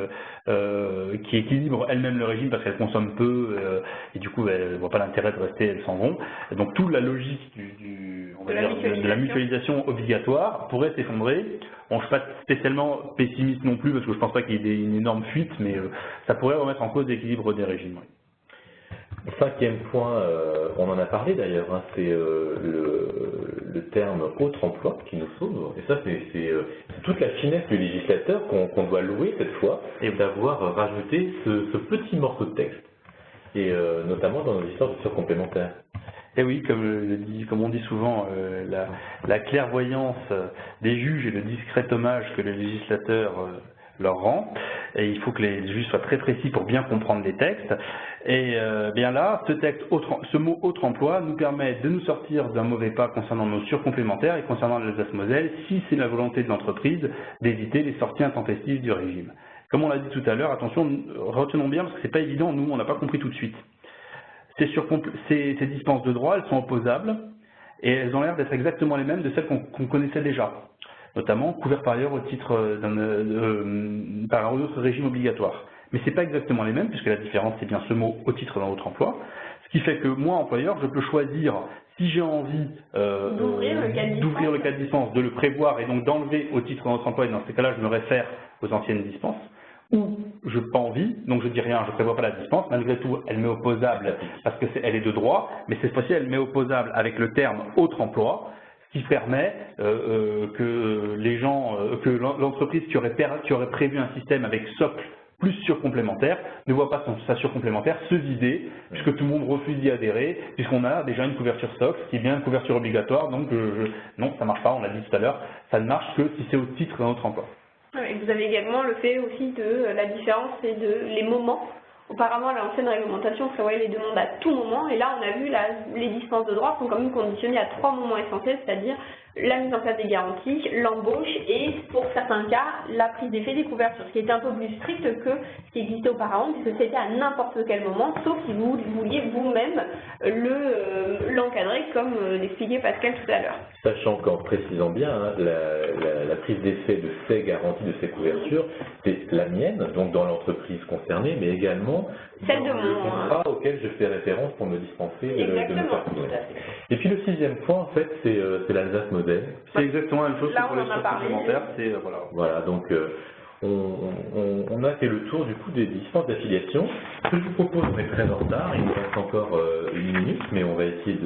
qui équilibrent elles-mêmes le régime parce qu'elles consomment peu et du coup elles ne voient pas l'intérêt de rester, elles s'en vont. Et donc toute la logique de la mutualisation obligatoire pourrait s'effondrer. Bon, je ne suis pas spécialement pessimiste non plus parce que je ne pense pas qu'il y ait une énorme fuite, mais ça pourrait remettre en cause l'équilibre des régimes. Oui. Cinquième point, on en a parlé d'ailleurs, c'est le terme autre emploi qui nous sauve. Et ça, c'est toute la finesse du législateur qu'on doit louer cette fois, et d'avoir rajouté ce petit morceau de texte, et notamment dans nos histoires de surcomplémentaires. Et oui, comme on dit souvent, la clairvoyance des juges et le discret hommage que le législateur leur rend. Et il faut que les juges soient très précis pour bien comprendre les textes. Et bien là, ce mot « autre emploi » nous permet de nous sortir d'un mauvais pas concernant nos surcomplémentaires et concernant l'Alsace-Moselle, si c'est la volonté de l'entreprise d'éviter les sorties intempestives du régime. Comme on l'a dit tout à l'heure, attention, retenons bien parce que c'est pas évident, nous on n'a pas compris tout de suite. Ces dispenses de droit, elles sont opposables et elles ont l'air d'être exactement les mêmes de celles qu'on connaissait déjà, notamment couvertes par ailleurs au titre par un autre régime obligatoire. Mais ce n'est pas exactement les mêmes, puisque la différence, c'est bien ce mot au titre d'un autre emploi. Ce qui fait que moi, employeur, je peux choisir, si j'ai envie d'ouvrir le cas de dispense, de le prévoir et donc d'enlever au titre d'un autre emploi, et dans ces cas-là, je me réfère aux anciennes dispenses, ou je n'ai pas envie, donc je dis rien, je ne prévois pas la dispense, malgré tout, elle m'est opposable, parce qu'elle est de droit, mais cette fois-ci, elle m'est opposable avec le terme autre emploi, qui permet que les gens, que l'entreprise qui aurait prévu un système avec socle plus surcomplémentaire ne voit pas sa surcomplémentaire se vider, puisque tout le monde refuse d'y adhérer, puisqu'on a déjà une couverture socle, qui est bien une couverture obligatoire, donc non, ça ne marche pas, on l'a dit tout à l'heure, ça ne marche que si c'est au titre d'un autre emploi. Et vous avez également le fait aussi de la différence et de les moments. Auparavant, l'ancienne réglementation prévoyait les demandes à tout moment, et là, on a vu les dispenses de droit sont quand même conditionnées à 3 moments essentiels, c'est-à-dire la mise en place des garanties, l'embauche et, pour certains cas, la prise d'effet des couvertures, ce qui était un peu plus strict que ce qui existait auparavant, puisque c'était à n'importe quel moment, sauf si vous vouliez vous-même l'encadrer, comme l'expliquait Pascal tout à l'heure. Sachant qu'en précisant bien, hein, la prise d'effet de ces garanties, de ces couvertures, c'est la mienne, donc dans l'entreprise concernée, mais également celle de le contrat auquel je fais référence pour me dispenser de me faire couvrir. Et puis le 6e point, en fait, c'est l'Alsace modèle. C'est exactement la même chose Là, que pour les choses complémentaires. Voilà, donc on a fait le tour du coup des distances d'affiliation. Ce que je vous propose, on est très en retard, il nous reste encore 1 minute, mais on va essayer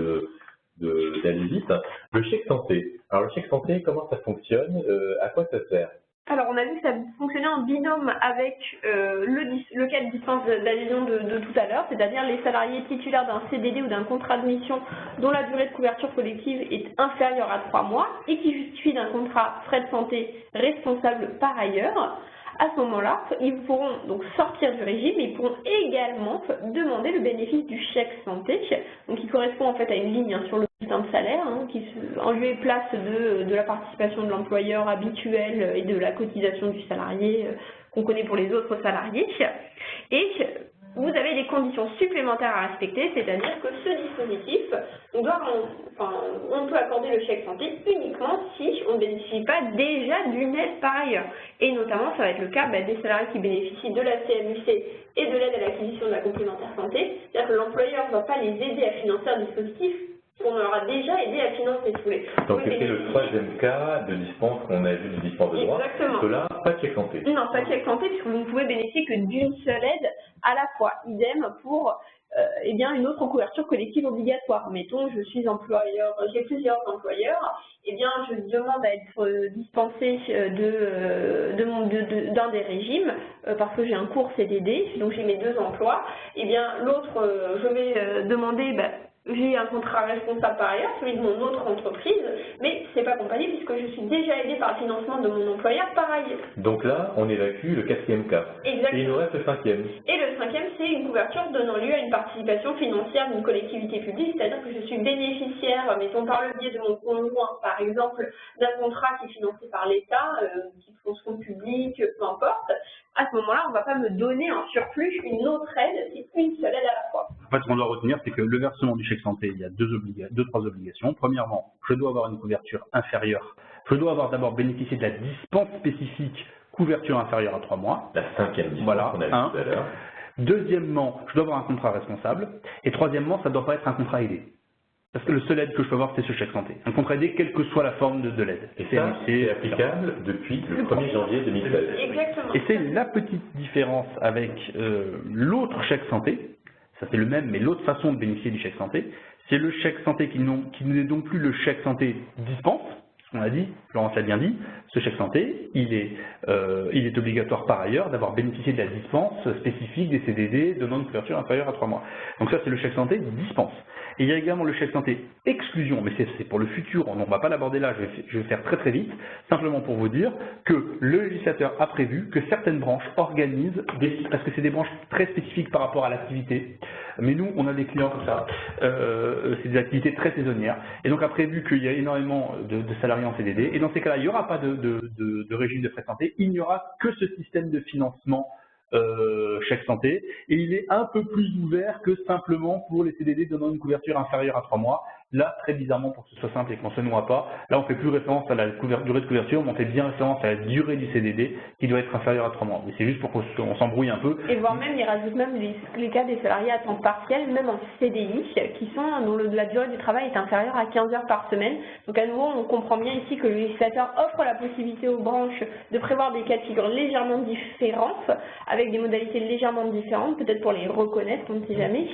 d'aller vite. Le chèque santé. Alors le chèque santé, comment ça fonctionne? À quoi ça sert? Alors, on a vu que ça fonctionnait en binôme avec le cas de dispense d'adhésion de tout à l'heure, c'est-à-dire les salariés titulaires d'un CDD ou d'un contrat de mission dont la durée de couverture collective est inférieure à 3 mois et qui justifie d'un contrat frais de santé responsable par ailleurs. À ce moment-là, ils pourront donc sortir du régime, mais ils pourront également demander le bénéfice du chèque santé, donc qui correspond en fait à une ligne sur le bulletin de salaire, qui en lieu et place de la participation de l'employeur habituel et de la cotisation du salarié qu'on connaît pour les autres salariés. Et vous avez des conditions supplémentaires à respecter, c'est-à-dire que ce dispositif, on peut accorder le chèque santé uniquement si on ne bénéficie pas déjà d'une aide par ailleurs. Et notamment, ça va être le cas des salariés qui bénéficient de la CMU-C et de l'aide à l'acquisition de la complémentaire santé, c'est-à-dire que l'employeur ne va pas les aider à financer un dispositif qu'on leur a déjà aidé à financer, si vous voulez. Donc c'était le 3e cas de dispense qu'on a vu de dispense de droit. Exactement. Que là, pas de chèque santé. Non, pas de chèque santé, puisque vous ne pouvez bénéficier que d'une seule aide à la fois. Idem pour une autre couverture collective obligatoire. Mettons, je suis employeur, j'ai plusieurs employeurs, je demande à être dispensé d'un des régimes parce que j'ai un court CDD, donc j'ai mes 2 emplois. L'autre, je vais demander j'ai un contrat responsable par ailleurs, celui de mon autre entreprise, mais c'est pas compatible puisque je suis déjà aidé par le financement de mon employeur par ailleurs. Donc là, on évacue le 4e cas. Exactement. Et il nous reste le 5e. Et le 5e, c'est une couverture donnant lieu à une participation financière d'une collectivité publique, c'est-à-dire que je suis bénéficiaire, mettons par le biais de mon conjoint, par exemple, d'un contrat qui est financé par l'État, qui est fonction publique, peu importe. À ce moment-là, on ne va pas me donner en surplus une autre aide, c'est une seule aide à la fois. En fait, ce qu'on doit retenir, c'est que le versement du chèque santé, il y a 2-3 obligations. Premièrement, je dois avoir une couverture inférieure. Je dois avoir d'abord bénéficié de la dispense spécifique couverture inférieure à 3 mois. La 5e dispense qu'on a vu tout à l'heure. Deuxièmement, je dois avoir un contrat responsable. Et troisièmement, ça ne doit pas être un contrat aidé. Parce que le seul aide que je peux avoir, c'est ce chèque santé. Un contrat aidé, quelle que soit la forme de l'aide. Et ça, c'est applicable depuis le 1er janvier 2016. Exactement. Et c'est la petite différence avec l'autre chèque santé. Ça c'est le même, mais l'autre façon de bénéficier du chèque santé, c'est le chèque santé qui n'est donc plus le chèque santé dispense. On a dit, Florence l'a bien dit, ce chèque santé, il est obligatoire par ailleurs d'avoir bénéficié de la dispense spécifique des CDD donnant une couverture inférieure à 3 mois. Donc ça, c'est le chèque santé dispense. Et il y a également le chèque santé exclusion, mais c'est pour le futur, on ne va pas l'aborder là, je vais faire très très vite, simplement pour vous dire que le législateur a prévu que certaines branches organisent, parce que c'est des branches très spécifiques par rapport à l'activité, mais nous, on a des clients comme ça, c'est des activités très saisonnières, et donc a prévu qu'il y a énormément de salariés en CDD, et dans ces cas-là, il n'y aura pas de régime de frais de santé, il n'y aura que ce système de financement chèque santé, et il est un peu plus ouvert que simplement pour les CDD donnant une couverture inférieure à 3 mois. Là, très bizarrement, pour que ce soit simple et qu'on ne se noie pas, là on ne fait plus référence à la durée de couverture, mais on fait bien référence à la durée du CDD qui doit être inférieure à 3 mois. Mais c'est juste pour qu'on s'embrouille un peu. Et voire même, il rajoute même les cas des salariés à temps partiel, même en CDI, dont la durée du travail est inférieure à 15 heures par semaine. Donc à nouveau, on comprend bien ici que le législateur offre la possibilité aux branches de prévoir des cas de figure légèrement différents, avec des modalités légèrement différentes, peut-être pour les reconnaître, on ne sait jamais.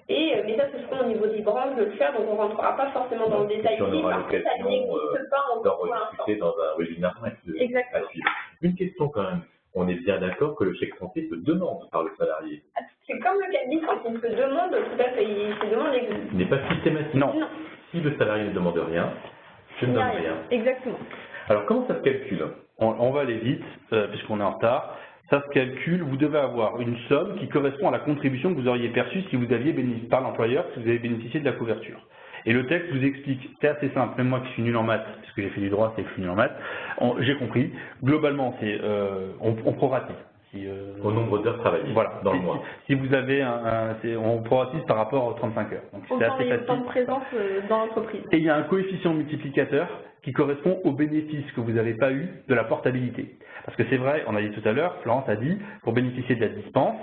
Mais ça, ce sera au niveau des branches de le faire, donc on ne rentrera pas forcément dans le détail ici, parce que ça n'existe pas encore pour l'instant. Dans un webinaire à suivre. Une question quand même, on est bien d'accord que le chèque santé se demande par le salarié. C'est comme le cas de quand il se demande, tout à fait, il se demande. Il n'est pas systématique. Non. Si le salarié ne demande rien, je ne donne rien. Exactement. Alors comment ça se calcule? On va aller vite, puisqu'on est en retard. Ça se calcule, vous devez avoir une somme qui correspond à la contribution que vous auriez perçue si vous aviez bénéficié par l'employeur, si vous avez bénéficié de la couverture. Et le texte vous explique, c'est assez simple, même moi qui suis nul en maths, puisque j'ai fait du droit, c'est que je suis nul en maths, j'ai compris. Globalement, on proratise. Au nombre d'heures travaillées dans le mois. Si vous avez on proratise par rapport aux 35 heures. Donc c'est assez facile. Temps de présence dans l'entreprise. Et il y a un coefficient multiplicateur qui correspond au bénéfice que vous n'avez pas eu de la portabilité. Parce que c'est vrai, on a dit tout à l'heure, Florence a dit, pour bénéficier de la dispense,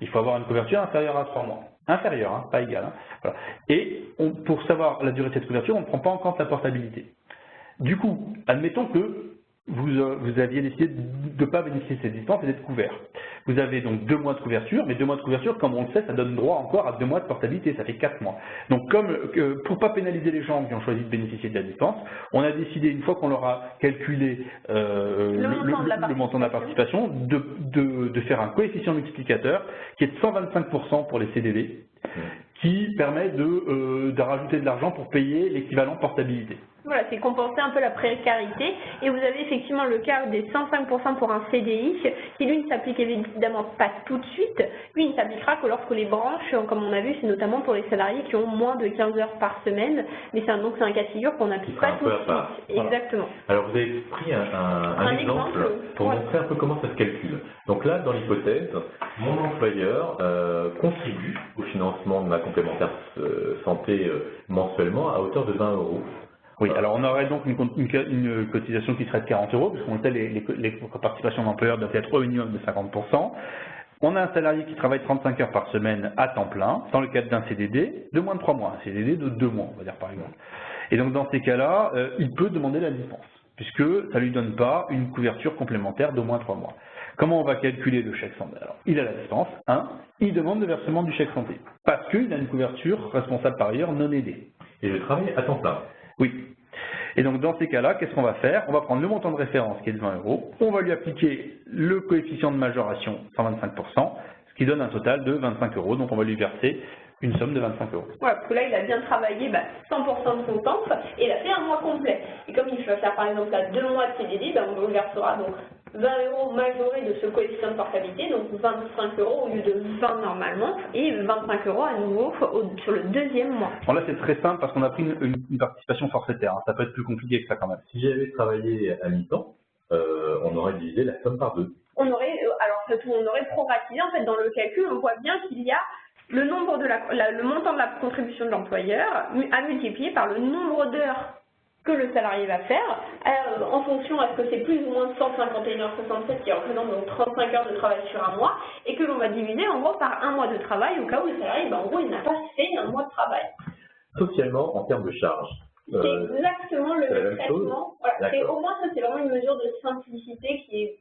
il faut avoir une couverture inférieure à 3 mois. Inférieure, hein, pas égale. Hein. Voilà. Et pour savoir la durée de cette couverture, on ne prend pas en compte la portabilité. Du coup, admettons que vous aviez décidé de ne pas bénéficier de cette dispense et d'être couvert. Vous avez donc 2 mois de couverture, mais 2 mois de couverture, comme on le sait, ça donne droit encore à 2 mois de portabilité, ça fait 4 mois. Donc pour ne pas pénaliser les gens qui ont choisi de bénéficier de la dispense, on a décidé, une fois qu'on leur a calculé le montant de la participation, de faire un coefficient multiplicateur qui est de 125% pour les CDD, qui permet de rajouter de l'argent pour payer l'équivalent portabilité. Voilà, c'est compenser un peu la précarité. Et vous avez effectivement le cas des 105% pour un CDI, qui lui ne s'applique évidemment pas tout de suite. Lui, il ne s'appliquera que lorsque les branches, comme on a vu, c'est notamment pour les salariés qui ont moins de 15 heures par semaine. Mais c'est donc c'est un cas de figure qu'on n'applique pas tout de suite. Voilà. Exactement. Alors vous avez pris un exemple pour montrer un peu comment ça se calcule. Donc là, dans l'hypothèse, mon employeur contribue au financement de ma complémentaire santé mensuellement à hauteur de 20 €. Oui, alors on aurait donc une cotisation qui serait de 40 €, puisqu'on le sait, les participations d'employeurs doivent être au minimum de 50%. On a un salarié qui travaille 35 heures par semaine à temps plein, dans le cadre d'un CDD de moins de 3 mois, un CDD de 2 mois, on va dire par exemple. Et donc dans ces cas-là, il peut demander la dispense, puisque ça ne lui donne pas une couverture complémentaire d'au moins 3 mois. Comment on va calculer le chèque santé? Alors, il a la dispense, il demande le versement du chèque santé, parce qu'il a une couverture responsable par ailleurs non aidée. Et je travaille à temps plein. Oui. Et donc dans ces cas-là, qu'est-ce qu'on va faire? On va prendre le montant de référence qui est de 20 €, on va lui appliquer le coefficient de majoration 125%, ce qui donne un total de 25 €, donc on va lui verser une somme de 25 €. Voilà, parce que là, il a bien travaillé 100% de son temps et il a fait un mois complet. Et comme il va faire par exemple 2 mois de CDD, on lui versera donc 20 € majorés de ce coefficient de portabilité, donc 25 € au lieu de 20 normalement, et 25 € à nouveau sur le deuxième mois. Bon, là, c'est très simple parce qu'on a pris une participation forfaitaire. Ça peut être plus compliqué que ça quand même. Si j'avais travaillé à mi-temps, on aurait divisé la somme par 2. On aurait proratisé, en fait, dans le calcul, on voit bien qu'il y a le montant de la contribution de l'employeur à multiplier par le nombre d'heures que le salarié va faire, en fonction, est-ce que c'est plus ou moins 151,67 qui représente donc 35 heures de travail sur un mois, et que l'on va diviser en gros par un mois de travail, au cas où le salarié, en gros, il n'a pas fait un mois de travail. Socialement, en termes de charges, c'est exactement le même traitement. Voilà, au moins, ça, c'est vraiment une mesure de simplicité qui est,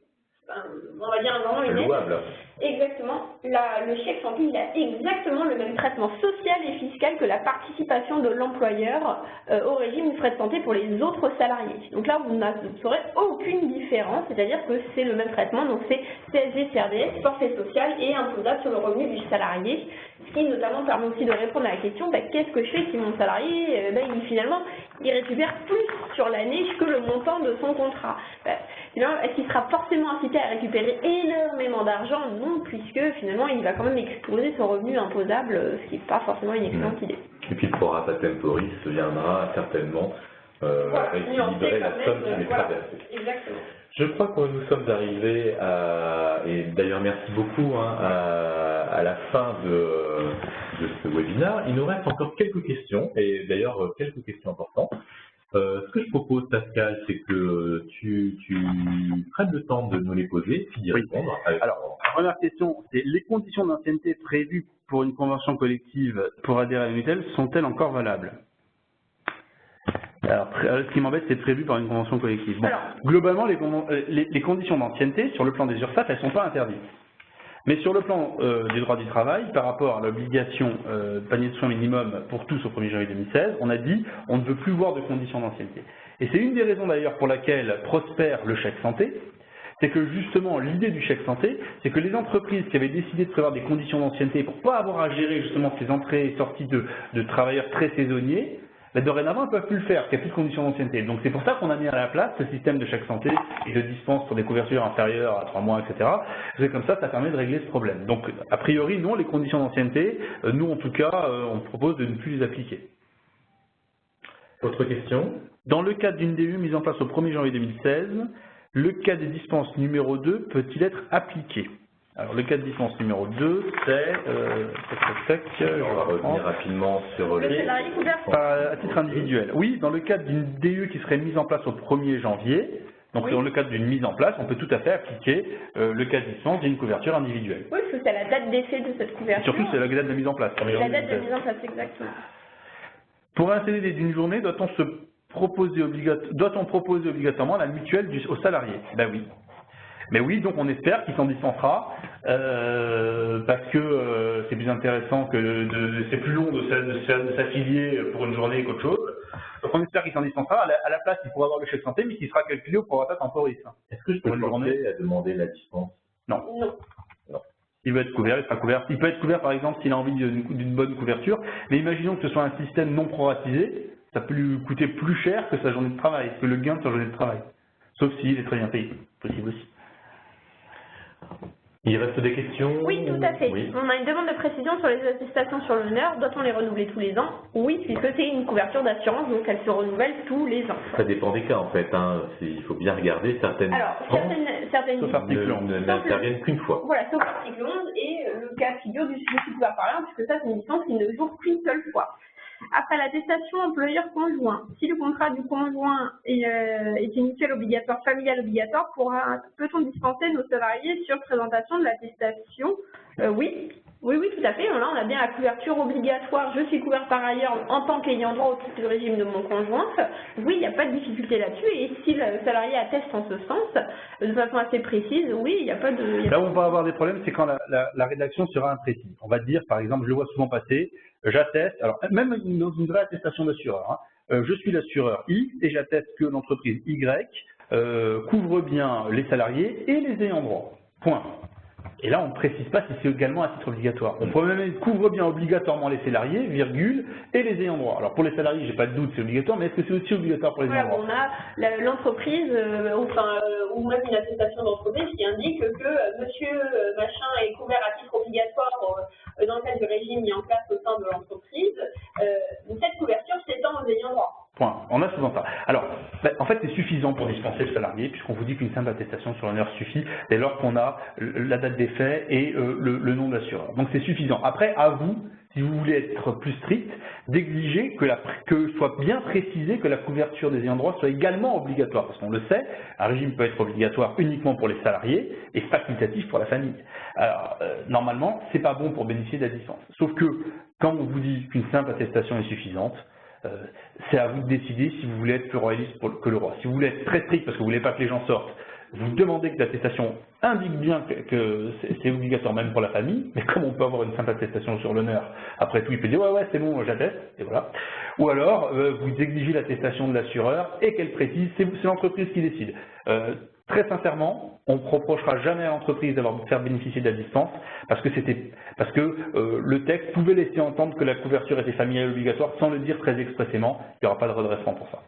on va dire, vraiment une louable. Exactement. Le chèque santé, il a exactement le même traitement social et fiscal que la participation de l'employeur au régime de frais de santé pour les autres salariés. Donc là, vous n'aurez aucune différence, c'est-à-dire que c'est le même traitement, donc c'est CSG, CRDS, forfait social et imposable sur le revenu du salarié, ce qui notamment permet aussi de répondre à la question, qu'est-ce que je fais si mon salarié, finalement, il récupère plus sur l'année que le montant de son contrat? Est-ce qu'il sera forcément incité à récupérer énormément d'argent? Non, puisque finalement il va quand même exploser son revenu imposable, ce qui n'est pas forcément une excellente idée. Et puis le prorata temporis viendra certainement équilibrer la somme qui m'est traversée. Exactement. Je crois que nous sommes arrivés et d'ailleurs merci beaucoup, à la fin de ce webinaire. Il nous reste encore quelques questions, et d'ailleurs quelques questions importantes. Ce que je propose, Pascal, c'est que tu prennes le temps de nous les poser, puis d'y répondre. Alors, la première question, c'est les conditions d'ancienneté prévues pour une convention collective pour adhérer à une mutuelle sont-elles encore valables? Alors, ce qui m'embête, c'est prévu par une convention collective. Bon, globalement, les conditions d'ancienneté, sur le plan des URSSAF, elles ne sont pas interdites. Mais sur le plan du droit du travail, par rapport à l'obligation panier de soins minimum pour tous au 1er janvier 2016, on a dit on ne veut plus voir de conditions d'ancienneté. Et c'est une des raisons d'ailleurs pour laquelle prospère le chèque santé, c'est que justement l'idée du chèque santé, c'est que les entreprises qui avaient décidé de prévoir des conditions d'ancienneté pour ne pas avoir à gérer justement ces entrées et sorties de travailleurs très saisonniers, dorénavant, elles ne peuvent plus le faire, parce qu'il n'y a plus de conditions d'ancienneté. Donc c'est pour ça qu'on a mis à la place ce système de chèque santé et de dispense pour des couvertures inférieures à 3 mois, etc. C'est comme ça permet de régler ce problème. Donc a priori, non, les conditions d'ancienneté, nous en tout cas, on propose de ne plus les appliquer. Autre question? Dans le cadre d'une DU mise en place au 1er janvier 2016, le cas des dispenses numéro 2 peut-il être appliqué? Alors, le cas de dispense numéro 2, c'est... On va revenir rapidement sur Le salarié couvert à titre individuel. Oui, dans le cadre d'une DU qui serait mise en place au 1er janvier, donc oui. dans le cadre d'une mise en place, on peut tout à fait appliquer le cas de dispense d'une couverture individuelle. Oui, parce que c'est la date d'effet de cette couverture. Et surtout, c'est la date de mise en place. La date de mise en place, exactement. Pour un CDD d'une journée, doit-on proposer obligatoirement la mutuelle au salarié? Ben oui. Mais oui, donc on espère qu'il s'en dispensera, parce que c'est plus intéressant c'est plus long de s'affilier pour une journée qu'autre chose. Donc on espère qu'il s'en dispensera. À la place, il pourra avoir le chèque santé, mais qui sera calculé au prorata temporis. Est-ce que je peux demander à demander la dispense? Non. Non. Il veut être couvert, il sera couvert. Il peut être couvert, par exemple, s'il a envie d'une bonne couverture, mais imaginons que ce soit un système non proratisé, ça peut lui coûter plus cher que sa journée de travail, que le gain de sa journée de travail. Sauf s'il est très bien payé, possible aussi. Il reste des questions? Oui, tout à fait. Oui. On a une demande de précision sur les attestations sur l'honneur. Doit-on les renouveler tous les ans? Oui, puisque c'est une couverture d'assurance, donc elle se renouvelle tous les ans. Ça dépend des cas en fait. Hein. Il faut bien regarder certaines. Alors, certaines n'interviennent qu'une fois. Voilà, sauf article 11 et le cas de figure du suicide couvert par l'un, puisque ça c'est une licence qui ne joue qu'une seule fois. Après l'attestation employeur conjoint, si le contrat du conjoint est une mutuelle obligatoire, familiale obligatoire, peut-on dispenser nos salariés sur présentation de l'attestation? Oui, tout à fait. Là, on a bien la couverture obligatoire. Je suis couvert par ailleurs en tant qu'ayant droit au titre du régime de mon conjoint. Oui, il n'y a pas de difficulté là-dessus. Et si le salarié atteste en ce sens, de façon assez précise, oui, il n'y a pas de... Là où on va avoir des problèmes, c'est quand la rédaction sera imprécise. On va dire, par exemple, je le vois souvent passer, j'atteste, alors même dans une vraie attestation d'assureur, hein, je suis l'assureur X et j'atteste que l'entreprise Y couvre bien les salariés et les ayants droit. Point. Et là, on ne précise pas si c'est également à titre obligatoire. On peut même couvre bien obligatoirement les salariés, virgule, et les ayants droit. Alors pour les salariés, j'ai pas de doute, c'est obligatoire, mais est-ce que c'est aussi obligatoire pour les ayants droit? On a l'entreprise, ou même une attestation d'entreprise qui indique que monsieur machin est couvert à titre obligatoire dans le cadre du régime mis en place au sein de l'entreprise. Cette couverture s'étend aux ayants droit. Point. On a souvent ça. Alors, en fait, c'est suffisant pour dispenser le salarié, puisqu'on vous dit qu'une simple attestation sur l'honneur suffit dès lors qu'on a la date des faits et le nom de l'assureur. Donc, c'est suffisant. Après, à vous, si vous voulez être plus strict, d'exiger que soit bien précisé que la couverture des ayants droit soit également obligatoire. Parce qu'on le sait, un régime peut être obligatoire uniquement pour les salariés et facultatif pour la famille. Alors, normalement, c'est pas bon pour bénéficier de la dispense. Sauf que, quand on vous dit qu'une simple attestation est suffisante, c'est à vous de décider si vous voulez être plus royaliste que le roi. Si vous voulez être très strict parce que vous voulez pas que les gens sortent, vous demandez que l'attestation indique bien que c'est obligatoire même pour la famille, mais comme on peut avoir une simple attestation sur l'honneur, après tout il peut dire ouais c'est bon j'atteste, et voilà. Ou alors vous exigez l'attestation de l'assureur et qu'elle précise, c'est l'entreprise qui décide. Très sincèrement, on ne reprochera jamais à l'entreprise d'avoir faire bénéficier de la dispense parce que le texte pouvait laisser entendre que la couverture était familiale obligatoire sans le dire très expressément. Il n'y aura pas de redressement pour ça.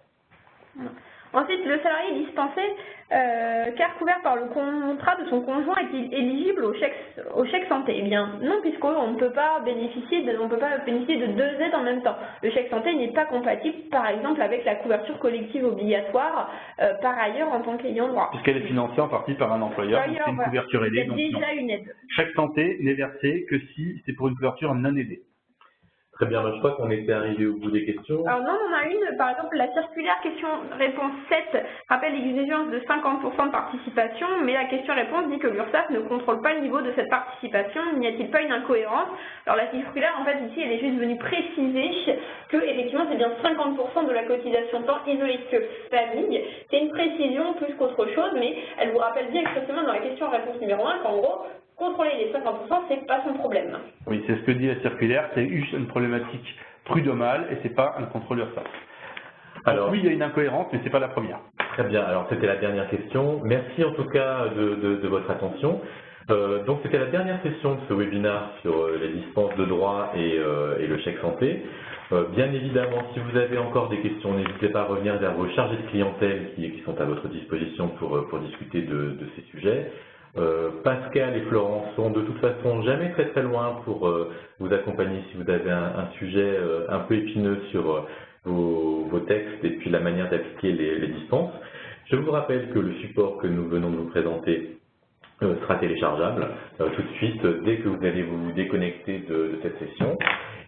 Ensuite, le salarié dispensé, car couvert par le contrat de son conjoint, est-il éligible au chèque santé? Eh bien, non, puisqu'on ne peut pas bénéficier de deux aides en même temps. Le chèque santé n'est pas compatible, par exemple, avec la couverture collective obligatoire, par ailleurs, en tant qu'ayant droit. Puisqu'elle est financée en partie par un employeur, donc c'est une couverture aidée. C'est déjà une aide. Chèque santé n'est versé que si c'est pour une couverture non aidée. Très bien, je crois qu'on était arrivé au bout des questions. Alors non, on a une, par exemple, la circulaire question-réponse 7 rappelle l'exigence de 50% de participation, mais la question-réponse dit que l'URSSAF ne contrôle pas le niveau de cette participation. N'y a-t-il pas une incohérence? Alors la circulaire, en fait, ici, elle est juste venue préciser que, effectivement, c'est bien 50% de la cotisation temps isolée que famille. C'est une précision plus qu'autre chose, mais elle vous rappelle bien expressément dans la question-réponse numéro 1 qu'en gros, contrôler les 50%, c'est pas son problème. Oui, c'est ce que dit la circulaire, c'est juste une problématique prud'homale et c'est pas un contrôle URSSAF. Alors oui, il y a une incohérence, mais c'est pas la première. Très bien, alors c'était la dernière question. Merci en tout cas de votre attention. Donc c'était la dernière session de ce webinaire sur les dispenses de droit et le chèque santé. Bien évidemment, si vous avez encore des questions, n'hésitez pas à revenir vers vos chargés de clientèle qui sont à votre disposition pour discuter de ces sujets. Pascal et Florence sont de toute façon jamais très loin pour vous accompagner si vous avez un sujet un peu épineux sur vos textes et puis la manière d'appliquer les dispenses. Je vous rappelle que le support que nous venons de vous présenter sera téléchargeable tout de suite dès que vous allez vous déconnecter de cette session.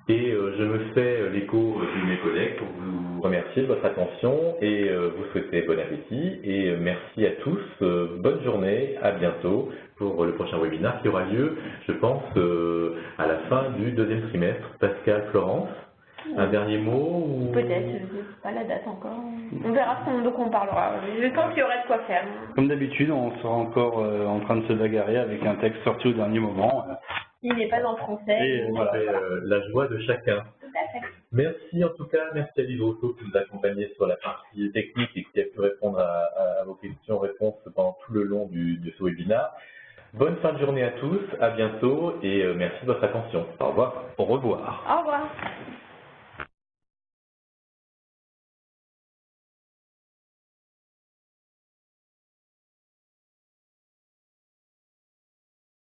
Et je me fais l'écho de mes collègues pour vous remercier de votre attention et vous souhaiter bon appétit. Et merci à tous, bonne journée, à bientôt pour le prochain webinaire qui aura lieu, je pense, à la fin du deuxième trimestre. Pascal, Florence, un dernier mot ou... Peut-être, je ne sais pas la date encore. On verra de quoi on parlera. Je pense qu'il y aurait de quoi faire. Comme d'habitude, on sera encore en train de se bagarrer avec un texte sorti au dernier moment. Il n'est pas en français. Et voilà. C'est la joie de chacun. Tout à fait. Merci en tout cas, merci à Livre qui nous a accompagnés sur la partie technique et qui a pu répondre à vos questions-réponses pendant tout le long de ce webinaire. Bonne fin de journée à tous, à bientôt et merci de votre attention. Au revoir. Au revoir. Au revoir.